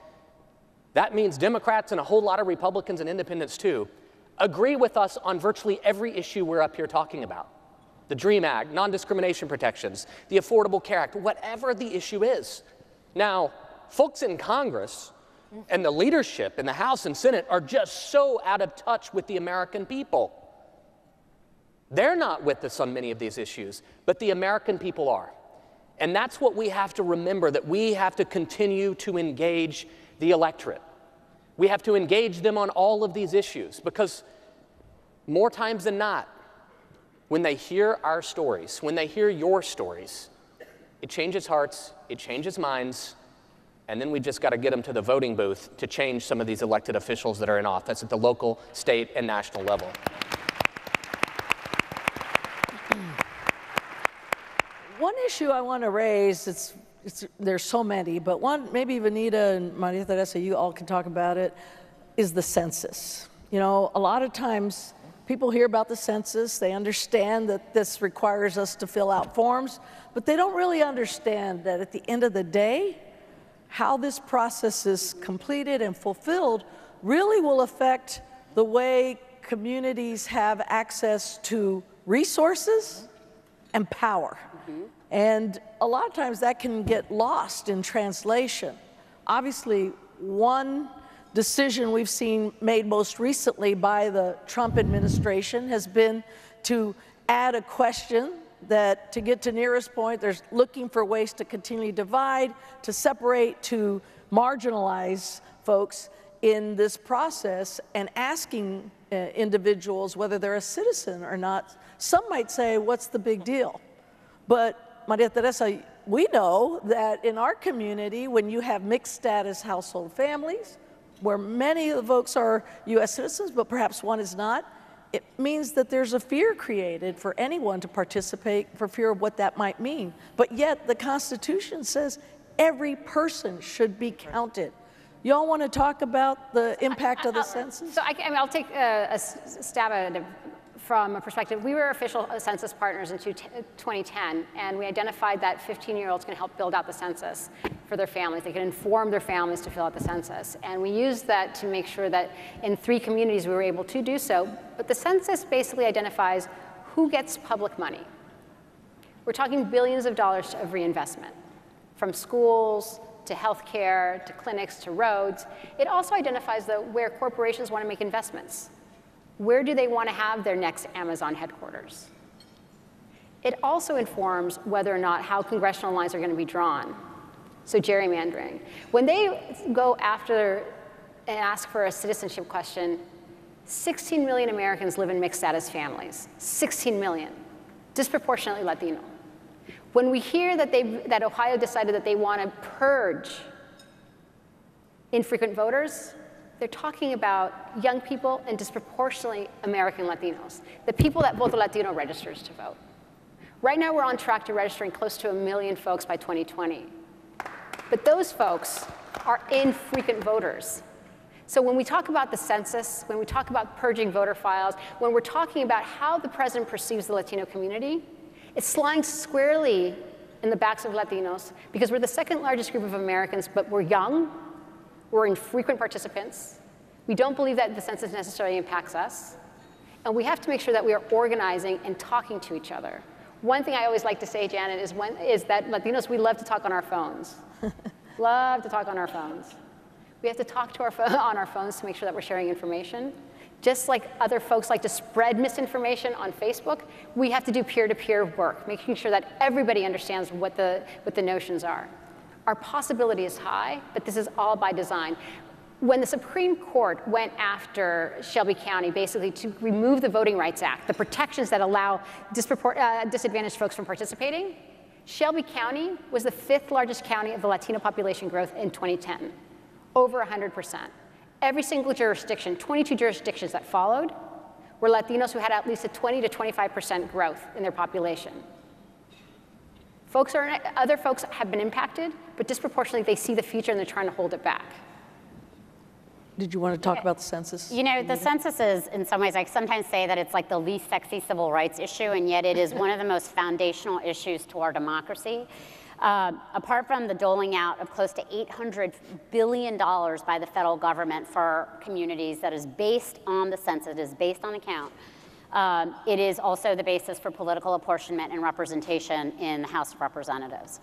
that means Democrats and a whole lot of Republicans and independents too, agree with us on virtually every issue we're up here talking about. The DREAM Act, non-discrimination protections, the Affordable Care Act, whatever the issue is. Now, folks in Congress and the leadership in the House and Senate are just so out of touch with the American people. They're not with us on many of these issues, but the American people are. And that's what we have to remember, that we have to continue to engage the electorate. We have to engage them on all of these issues, because more times than not, when they hear our stories, when they hear your stories, it changes hearts, it changes minds, and then we just got to get them to the voting booth to change some of these elected officials that are in office at the local, state, and national level. One issue I want to raise, there's so many, but one, maybe Vanita and Maria Teresa, you all can talk about it, is the census. A lot of times people hear about the census, they understand that this requires us to fill out forms, but they don't really understand that at the end of the day, how this process is completed and fulfilled really will affect the way communities have access to resources and power. And a lot of times that can get lost in translation. Obviously, one decision we've seen made most recently by the Trump administration has been to add a question that, to get to nearest point, there's looking for ways to continually divide, to separate, to marginalize folks in this process, and asking individuals whether they're a citizen or not. Some might say, what's the big deal? But Maria Teresa, we know that in our community, when you have mixed status household families, where many of the folks are US citizens, but perhaps one is not, it means that there's a fear created for anyone to participate for fear of what that might mean. But yet the Constitution says every person should be counted. Y'all want to talk about the impact of the census? So I'll take a stab at it from a perspective. We were official census partners in 2010, and we identified that 15-year-olds can help build out the census for their families. They can inform their families to fill out the census. And we used that to make sure that in 3 communities we were able to do so. But the census basically identifies who gets public money. We're talking billions of dollars of reinvestment, from schools to healthcare to clinics to roads. It also identifies where corporations want to make investments. Where do they want to have their next Amazon headquarters? It also informs whether or not how congressional lines are going to be drawn. So gerrymandering. When they go after and ask for a citizenship question, 16 million Americans live in mixed status families. 16 million, disproportionately Latino. When we hear that Ohio decided that they want to purge infrequent voters, they're talking about young people and disproportionately American Latinos, the people that Voto Latino registers to vote. Right now, we're on track to registering close to 1 million folks by 2020. But those folks are infrequent voters. So when we talk about the census, when we talk about purging voter files, when we're talking about how the president perceives the Latino community, it's lying squarely in the backs of Latinos because we're the second largest group of Americans, but we're young, we're infrequent participants. We don't believe that the census necessarily impacts us. And we have to make sure that we are organizing and talking to each other. One thing I always like to say, Janet, is that Latinos, we love to talk on our phones. Love to talk on our phones. We have to talk to on our phones to make sure that we're sharing information. Just like other folks like to spread misinformation on Facebook, we have to do peer-to-peer work, making sure that everybody understands what the notions are. Our possibility is high, but this is all by design. When the Supreme Court went after Shelby County, basically to remove the Voting Rights Act, the protections that allow disadvantaged folks from participating, Shelby County was the 5th largest county of the Latino population growth in 2010, over 100%. Every single jurisdiction, 22 jurisdictions that followed, were Latinos who had at least a 20 to 25% growth in their population. Other folks have been impacted, but disproportionately they see the future and they're trying to hold it back. Did you want to talk about the census? You know, the census is, in some ways, I sometimes say that it's like the least sexy civil rights issue, and yet it is one of the most foundational issues to our democracy. Apart from the doling out of close to $800 billion by the federal government for communities that is based on the census, it is based on the count, it is also the basis for political apportionment and representation in the House of Representatives.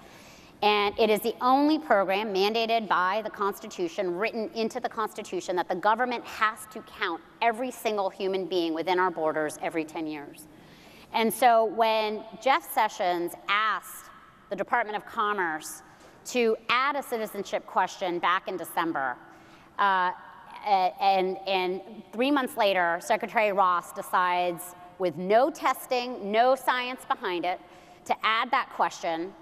And it is the only program mandated by the Constitution, written into the Constitution, that the government has to count every single human being within our borders every 10 years. And so when Jeff Sessions asked the Department of Commerce to add a citizenship question back in December, and 3 months later, Secretary Ross decides, with no testing, no science behind it, to add that question.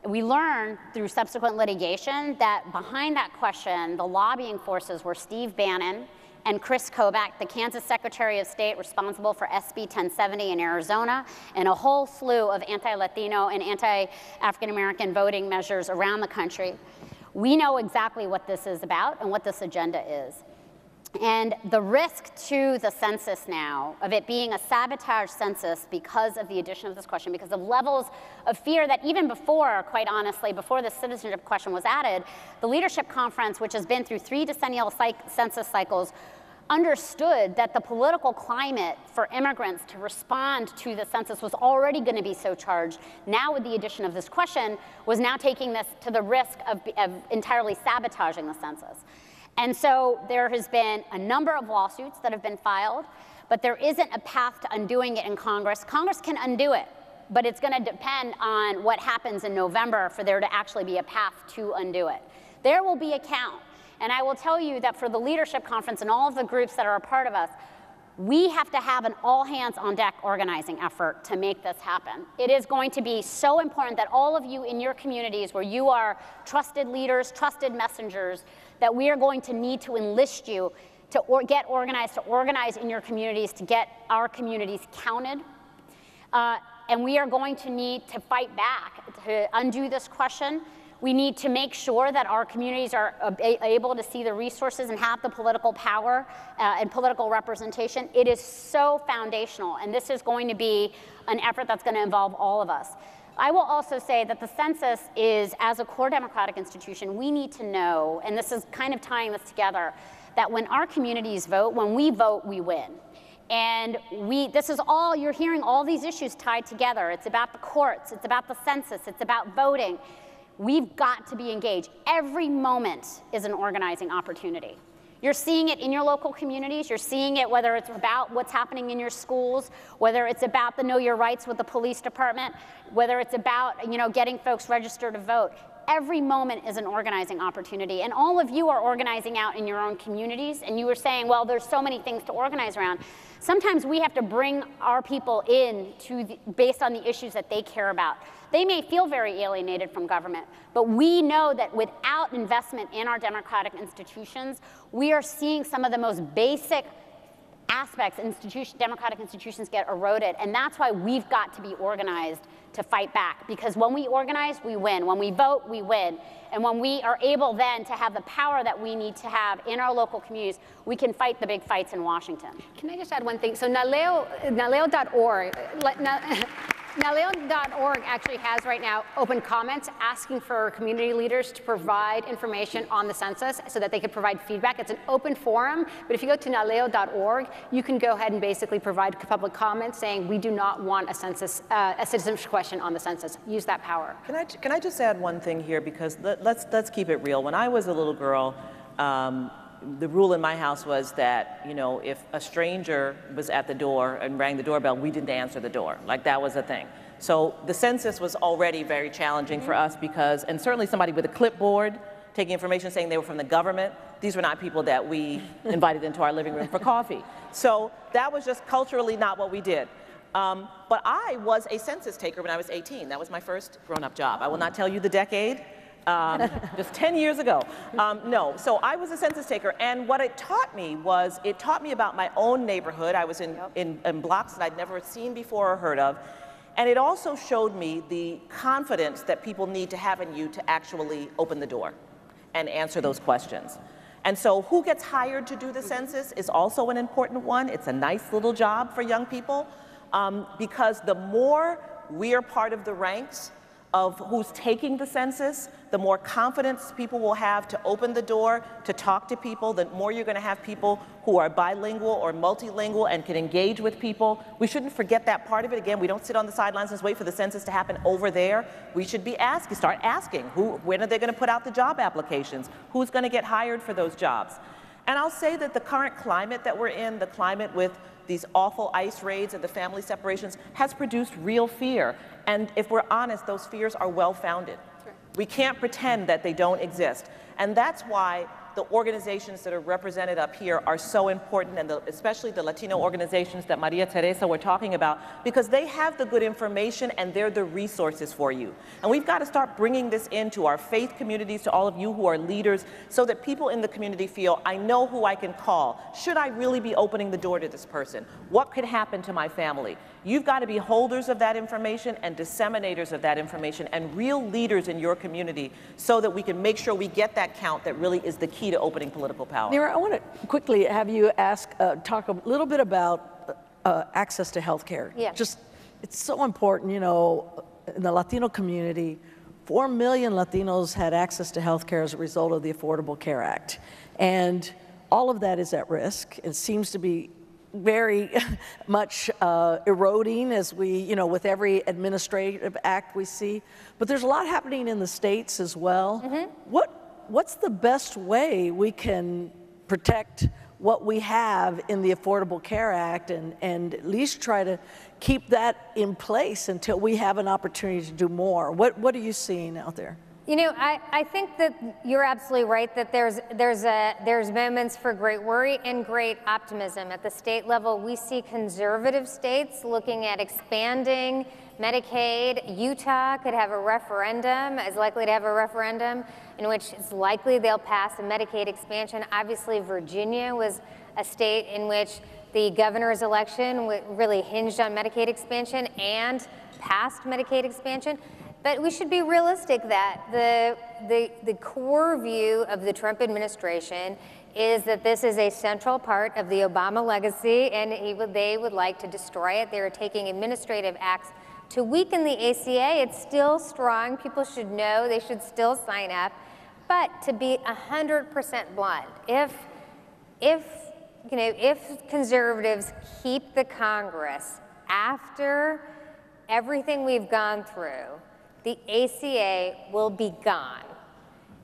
We learned through subsequent litigation that behind that question, the lobbying forces were Steve Bannon and Chris Kobach, the Kansas Secretary of State responsible for SB 1070 in Arizona, and a whole slew of anti-Latino and anti-African-American voting measures around the country. We know exactly what this is about and what this agenda is. And the risk to the census now, of it being a sabotage census because of the addition of this question, because of levels of fear that even before, quite honestly, before the citizenship question was added, the Leadership Conference, which has been through 3 decennial census cycles, understood that the political climate for immigrants to respond to the census was already going to be so charged. Now with the addition of this question, was now taking this to the risk of entirely sabotaging the census. And so there has been a number of lawsuits that have been filed, but there isn't a path to undoing it in Congress. Congress can undo it, but it's going to depend on what happens in November for there to actually be a path to undo it. There will be a count. And I will tell you that for the Leadership Conference and all of the groups that are a part of us, we have to have an all-hands-on-deck organizing effort to make this happen. It is going to be so important that all of you in your communities where you are trusted leaders, trusted messengers, that we are going to need to enlist you to get organized, to organize in your communities, to get our communities counted. And we are going to need to fight back to undo this question. We need to make sure that our communities are able to see the resources and have the political power and political representation. It is so foundational, and this is going to be an effort that's going to involve all of us. I will also say that the census is, as a core democratic institution, we need to know, and this is kind of tying this together, that when our communities vote, when we vote, we win. And this is all, you're hearing all these issues tied together. It's about the courts, it's about the census, it's about voting. We've got to be engaged. Every moment is an organizing opportunity. You're seeing it in your local communities. You're seeing it whether it's about what's happening in your schools, whether it's about the Know Your Rights with the police department, whether it's about getting folks registered to vote. Every moment is an organizing opportunity. And all of you are organizing out in your own communities. And you were saying, well, there's so many things to organize around. Sometimes we have to bring our people in based on the issues that they care about. They may feel very alienated from government, but we know that without investment in our democratic institutions, we are seeing some of the most basic aspects, democratic institutions get eroded. And that's why we've got to be organized to fight back. Because when we organize, we win. When we vote, we win. And when we are able then to have the power that we need to have in our local communities, we can fight the big fights in Washington. Can I just add one thing? So Naleo.org, Naleo.org actually has right now open comments asking for community leaders to provide information on the census so that they can provide feedback. It's an open forum, but if you go to Naleo.org, you can go ahead and basically provide public comments saying we do not want a citizenship question on the census. Use that power. Can I just add one thing here, because let's keep it real. When I was a little girl, the rule in my house was that, if a stranger was at the door and rang the doorbell, we didn't answer the door. Like, that was a thing. So the census was already very challenging for us because, and certainly somebody with a clipboard taking information saying they were from the government, these were not people that we invited into our living room for coffee. So that was just culturally not what we did. But I was a census taker when I was 18. That was my first grown-up job. I will not tell you the decade. Just 10 years ago. No, so I was a census taker, and what it taught me was, it taught me about my own neighborhood. I was in blocks that I'd never seen before or heard of, and it also showed me the confidence that people need to have in you to actually open the door and answer those questions. And so who gets hired to do the census is also an important one. It's a nice little job for young people, because the more we are part of the ranks of who's taking the census, the more confidence people will have to open the door, to talk to people, the more you're going to have people who are bilingual or multilingual and can engage with people. We shouldn't forget that part of it. Again, we don't sit on the sidelines and wait for the census to happen over there. We should be start asking, when are they going to put out the job applications? Who's going to get hired for those jobs? And I'll say that the current climate that we're in, the climate with these awful ICE raids and the family separations, has produced real fear. And if we're honest, those fears are well-founded. We can't pretend that they don't exist. And that's why the organizations that are represented up here are so important, and especially the Latino organizations that Maria Teresa were talking about, because they have the good information and they're the resources for you. And we've got to start bringing this into our faith communities, to all of you who are leaders, so that people in the community feel, I know who I can call. Should I really be opening the door to this person? What could happen to my family? You've got to be holders of that information and disseminators of that information and real leaders in your community, so that we can make sure we get that count that really is the key to opening political power. Nira, I want to quickly have you talk a little bit about access to health care. Yeah. It's so important, in the Latino community. 4 million Latinos had access to health care as a result of the Affordable Care Act. And all of that is at risk. It seems to be very much eroding as we, with every administrative act we see. But there's a lot happening in the states as well. Mm-hmm. What's the best way we can protect what we have in the Affordable Care Act and at least try to keep that in place until we have an opportunity to do more? What are you seeing out there? I think that you're absolutely right that there's moments for great worry and great optimism. At the state level, we see conservative states looking at expanding Medicaid. Utah could have a referendum, is likely to have a referendum in which it's likely they'll pass a Medicaid expansion. Obviously, Virginia was a state in which the governor's election really hinged on Medicaid expansion and passed Medicaid expansion. But we should be realistic that the core view of the Trump administration is that this is a central part of the Obama legacy, and they would like to destroy it. They're taking administrative acts to weaken the ACA. It's still strong. People should know. They should still sign up. But to be 100% blunt, if you know, if conservatives keep the Congress after everything we've gone through, the ACA will be gone.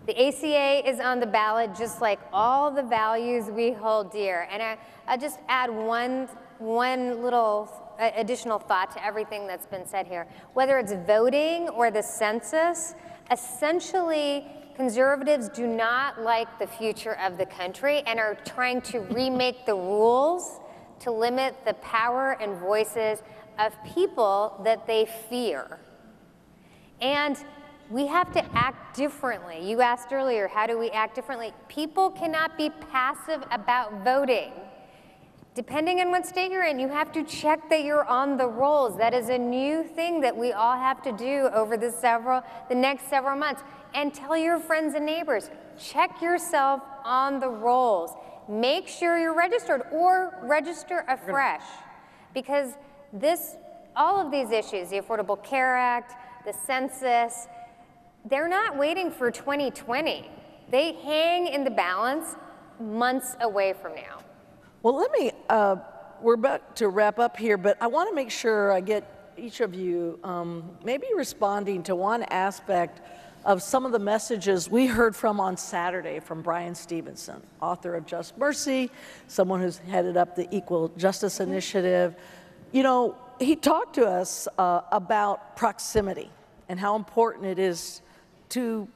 The ACA is on the ballot just like all the values we hold dear. And I'll just add one little additional thought to everything that's been said here. Whether it's voting or the census, essentially conservatives do not like the future of the country and are trying to remake the rules to limit the power and voices of people that they fear. And we have to act differently. You asked earlier, how do we act differently? People cannot be passive about voting. Depending on what state you're in, you have to check that you're on the rolls. That is a new thing that we all have to do over the next several months. And tell your friends and neighbors, check yourself on the rolls. Make sure you're registered or register afresh. Because all of these issues, the Affordable Care Act, the census, they're not waiting for 2020. They hang in the balance months away from now. Well, let me, we're about to wrap up here, but I want to make sure I get each of you maybe responding to one aspect of some of the messages we heard from on Saturday from Brian Stevenson, author of Just Mercy, someone who's headed up the Equal Justice Initiative. You know, he talked to us about proximity and how important it is to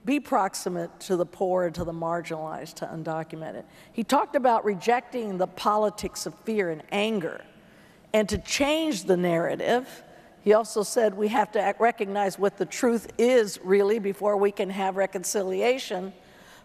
be proximate to the poor and to the marginalized, to undocumented. He talked about rejecting the politics of fear and anger and to change the narrative. He also said we have to recognize what the truth is really before we can have reconciliation.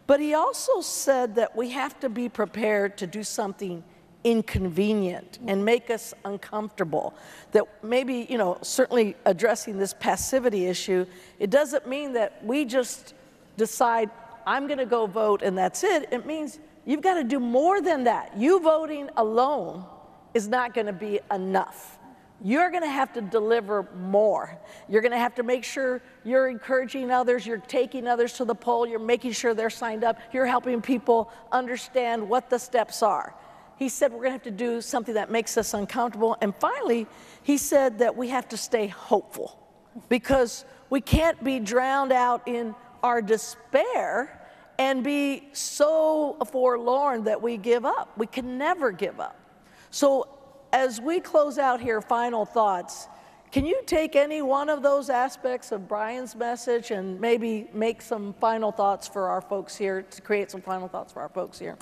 But he also said that we have to be prepared to do something inconvenient and make us uncomfortable. That maybe, you know, certainly addressing this passivity issue, it doesn't mean that we just decide, I'm going to go vote and that's it. It means you've got to do more than that. You voting alone is not going to be enough. You're going to have to deliver more. You're going to have to make sure you're encouraging others, you're taking others to the poll, you're making sure they're signed up, you're helping people understand what the steps are. He said we're going to have to do something that makes us uncomfortable. And finally, he said that we have to stay hopeful because we can't be drowned out in our despair and be so forlorn that we give up. We can never give up. So as we close out here, final thoughts, can you take any one of those aspects of Brian's message and maybe make some final thoughts for our folks here, to create some final thoughts for our folks here?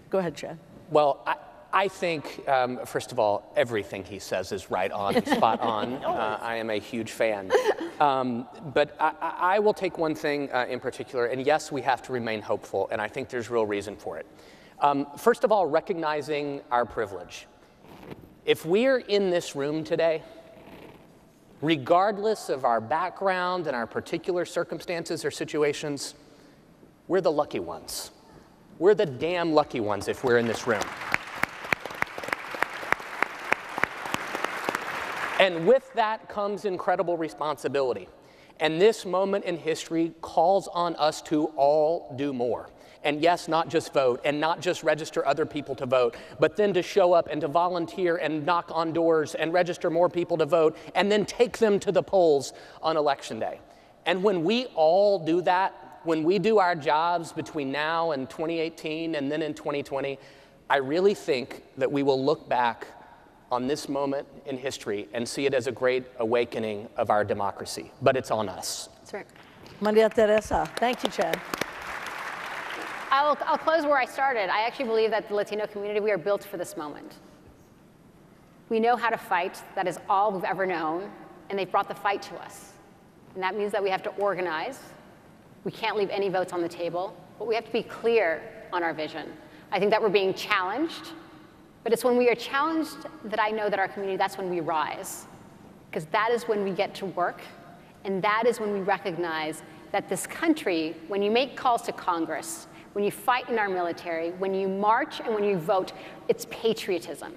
Go ahead, Chad. Well, I think, first of all, everything he says is right on, spot on. I am a huge fan. But I will take one thing in particular, and yes, we have to remain hopeful, and I think there's real reason for it. First of all, recognizing our privilege. If we're in this room today, regardless of our background and our particular circumstances or situations, we're the lucky ones. We're the damn lucky ones if we're in this room. And with that comes incredible responsibility. And this moment in history calls on us to all do more. And yes, not just vote and not just register other people to vote, but then to show up and to volunteer and knock on doors and register more people to vote and then take them to the polls on Election Day. And when we all do that, when we do our jobs between now and 2018 and then in 2020, I really think that we will look back on this moment in history and see it as a great awakening of our democracy. But it's on us. That's right. Maria Teresa. Thank you, Chad. I'll close where I started. I actually believe that the Latino community, we are built for this moment. We know how to fight. That is all we've ever known. And they've brought the fight to us. And that means that we have to organize. We can't leave any votes on the table. But we have to be clear on our vision. I think that we're being challenged. But it's when we are challenged that I know that our community, that's when we rise. Because that is when we get to work. And that is when we recognize that this country, when you make calls to Congress, when you fight in our military, when you march and when you vote, it's patriotism.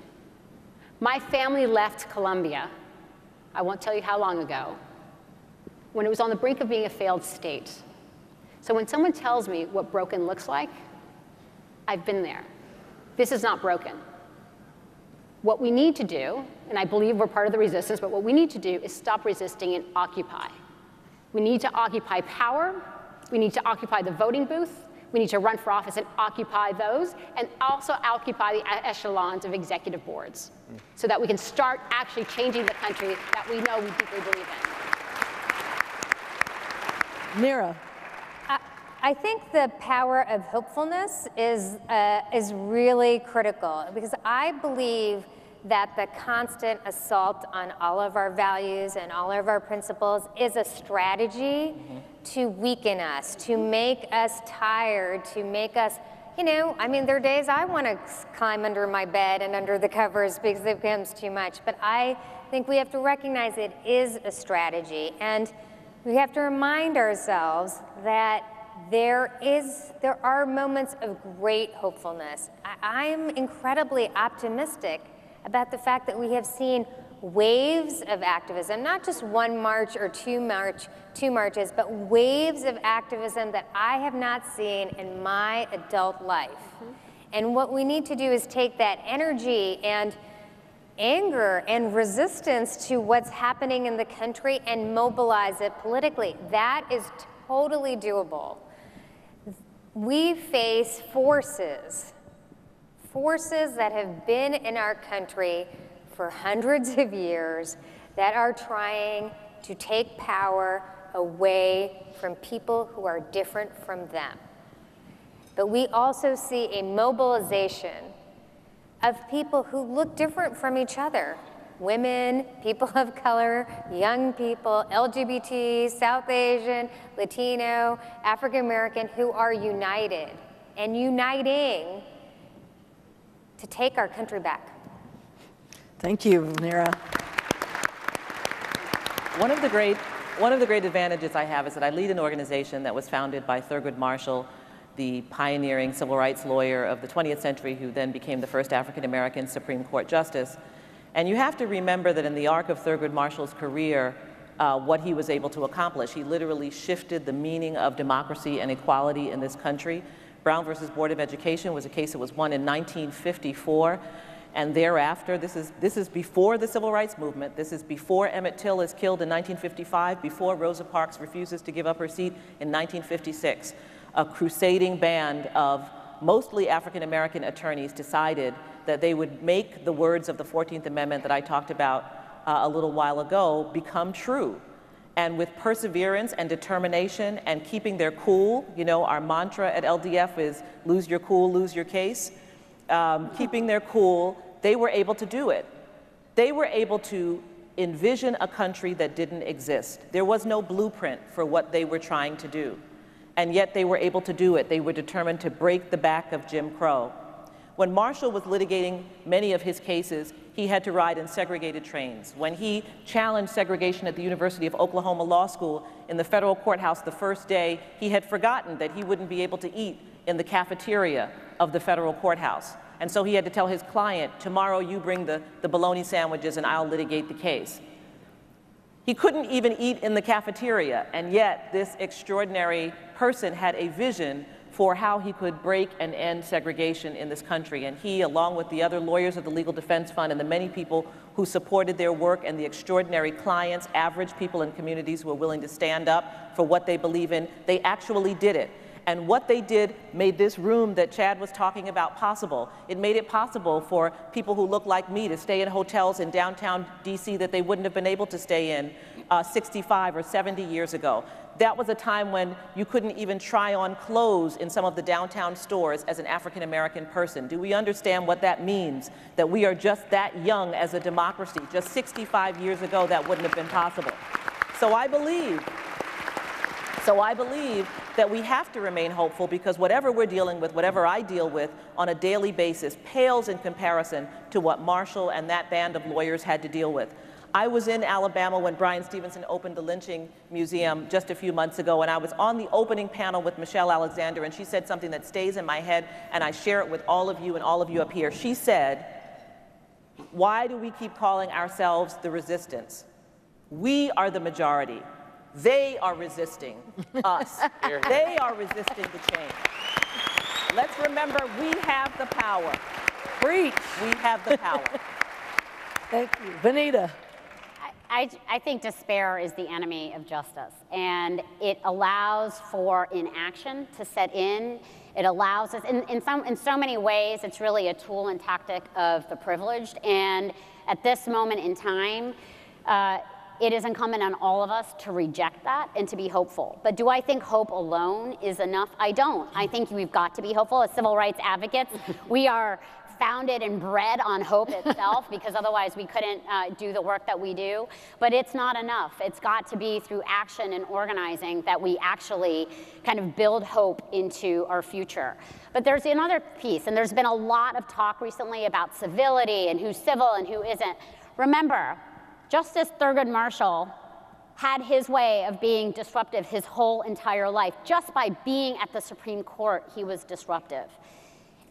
My family left Colombia, I won't tell you how long ago, when it was on the brink of being a failed state. So when someone tells me what broken looks like, I've been there. This is not broken. What we need to do, and I believe we're part of the resistance, but what we need to do is stop resisting and occupy. We need to occupy power. We need to occupy the voting booth. We need to run for office and occupy those, and also occupy the echelons of executive boards so that we can start actually changing the country that we know we deeply believe in. Mira. I think the power of hopefulness is really critical, because I believe that the constant assault on all of our values and all of our principles is a strategy to weaken us, to make us tired, to make us, you know, I mean, there are days I want to climb under my bed and under the covers because it becomes too much, but I think we have to recognize it is a strategy, and we have to remind ourselves that there are moments of great hopefulness. I'm incredibly optimistic about the fact that we have seen waves of activism, not just one march or two marches, but waves of activism that I have not seen in my adult life. And what we need to do is take that energy and anger and resistance to what's happening in the country and mobilize it politically. That is totally doable. We face forces that have been in our country for hundreds of years that are trying to take power away from people who are different from them. But we also see a mobilization of people who look different from each other. Women, people of color, young people, LGBT, South Asian, Latino, African American, who are united and uniting to take our country back. Thank you, Mira. One of the great advantages I have is that I lead an organization that was founded by Thurgood Marshall, the pioneering civil rights lawyer of the 20th century, who then became the first African-American Supreme Court justice. And you have to remember that in the arc of Thurgood Marshall's career, what he was able to accomplish, he literally shifted the meaning of democracy and equality in this country. Brown versus Board of Education was a case that was won in 1954. And thereafter, this is before the Civil Rights Movement. This is before Emmett Till is killed in 1955, before Rosa Parks refuses to give up her seat in 1956. A crusading band of mostly African-American attorneys decided that they would make the words of the 14th Amendment that I talked about a little while ago become true. And with perseverance and determination and keeping their cool, you know, our mantra at LDF is lose your cool, lose your case. Keeping their cool, they were able to do it. They were able to envision a country that didn't exist. There was no blueprint for what they were trying to do. And yet they were able to do it. They were determined to break the back of Jim Crow. When Marshall was litigating many of his cases, he had to ride in segregated trains. When he challenged segregation at the University of Oklahoma Law School in the federal courthouse the first day, he had forgotten that he wouldn't be able to eat in the cafeteria of the federal courthouse. And so he had to tell his client, tomorrow you bring the bologna sandwiches and I'll litigate the case. He couldn't even eat in the cafeteria, and yet this extraordinary person had a vision for how he could break and end segregation in this country. And he, along with the other lawyers of the Legal Defense Fund and the many people who supported their work and the extraordinary clients, average people in communities who were willing to stand up for what they believe in, they actually did it. And what they did made this room that Chad was talking about possible. It made it possible for people who look like me to stay in hotels in downtown DC that they wouldn't have been able to stay in 65 or 70 years ago. That was a time when you couldn't even try on clothes in some of the downtown stores as an African American person. Do we understand what that means? That we are just that young as a democracy. Just 65 years ago, that wouldn't have been possible. So I believe that we have to remain hopeful, because whatever we're dealing with, whatever I deal with on a daily basis, pales in comparison to what Marshall and that band of lawyers had to deal with. I was in Alabama when Bryan Stevenson opened the lynching museum just a few months ago, and I was on the opening panel with Michelle Alexander, and she said something that stays in my head, and I share it with all of you and all of you up here. She said, why do we keep calling ourselves the resistance? We are the majority. They are resisting us. They are resisting the change. Let's remember, we have the power. Preach. We have the power. Thank you. Vanita. I think despair is the enemy of justice, and it allows for inaction to set in. It allows us, in so many ways, it's really a tool and tactic of the privileged, and at this moment in time, it is incumbent on all of us to reject that and to be hopeful. But do I think hope alone is enough? I don't. I think we've got to be hopeful. As civil rights advocates, we are founded and bred on hope itself, because otherwise we couldn't do the work that we do. But it's not enough. It's got to be through action and organizing that we actually kind of build hope into our future. But there's another piece, and there's been a lot of talk recently about civility and who's civil and who isn't. Remember, Justice Thurgood Marshall had his way of being disruptive his whole entire life. Just by being at the Supreme Court, he was disruptive.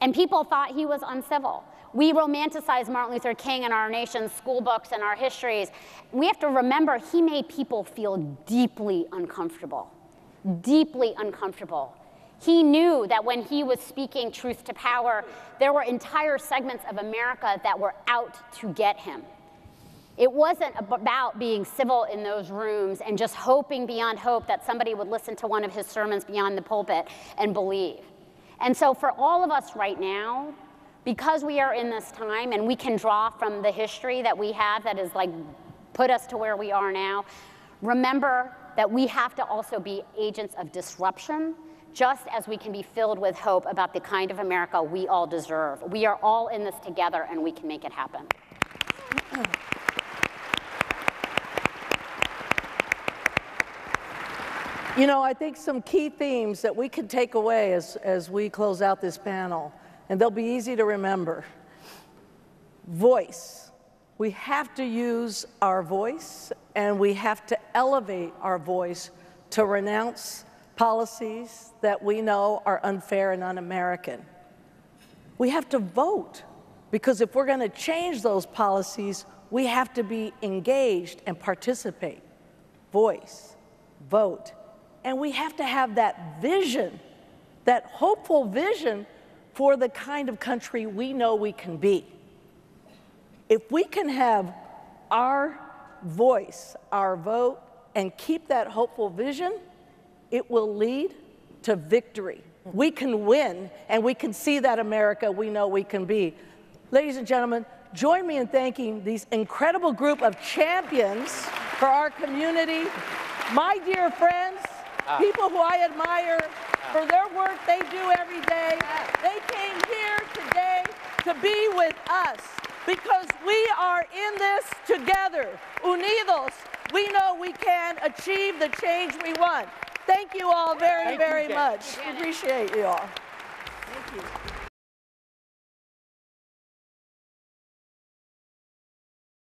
And people thought he was uncivil. We romanticize Martin Luther King in our nation's school books and our histories. We have to remember he made people feel deeply uncomfortable, deeply uncomfortable. He knew that when he was speaking truth to power, there were entire segments of America that were out to get him. It wasn't about being civil in those rooms and just hoping beyond hope that somebody would listen to one of his sermons beyond the pulpit and believe. And so for all of us right now, because we are in this time and we can draw from the history that we have that has like put us to where we are now, remember that we have to also be agents of disruption, just as we can be filled with hope about the kind of America we all deserve. We are all in this together and we can make it happen. You know, I think some key themes that we can take away as we close out this panel, and they'll be easy to remember. Voice. We have to use our voice, and we have to elevate our voice to renounce policies that we know are unfair and un-American. We have to vote, because if we're going to change those policies, we have to be engaged and participate. Voice, vote. And we have to have that vision, that hopeful vision for the kind of country we know we can be. If we can have our voice, our vote, and keep that hopeful vision, it will lead to victory. We can win, and we can see that America we know we can be. Ladies and gentlemen, join me in thanking these incredible group of champions for our community, my dear friends, people who I admire for their work they do every day. They came here today to be with us because we are in this together. Unidos, we know we can achieve the change we want. Thank you all very, very much. Appreciate you all. Thank you.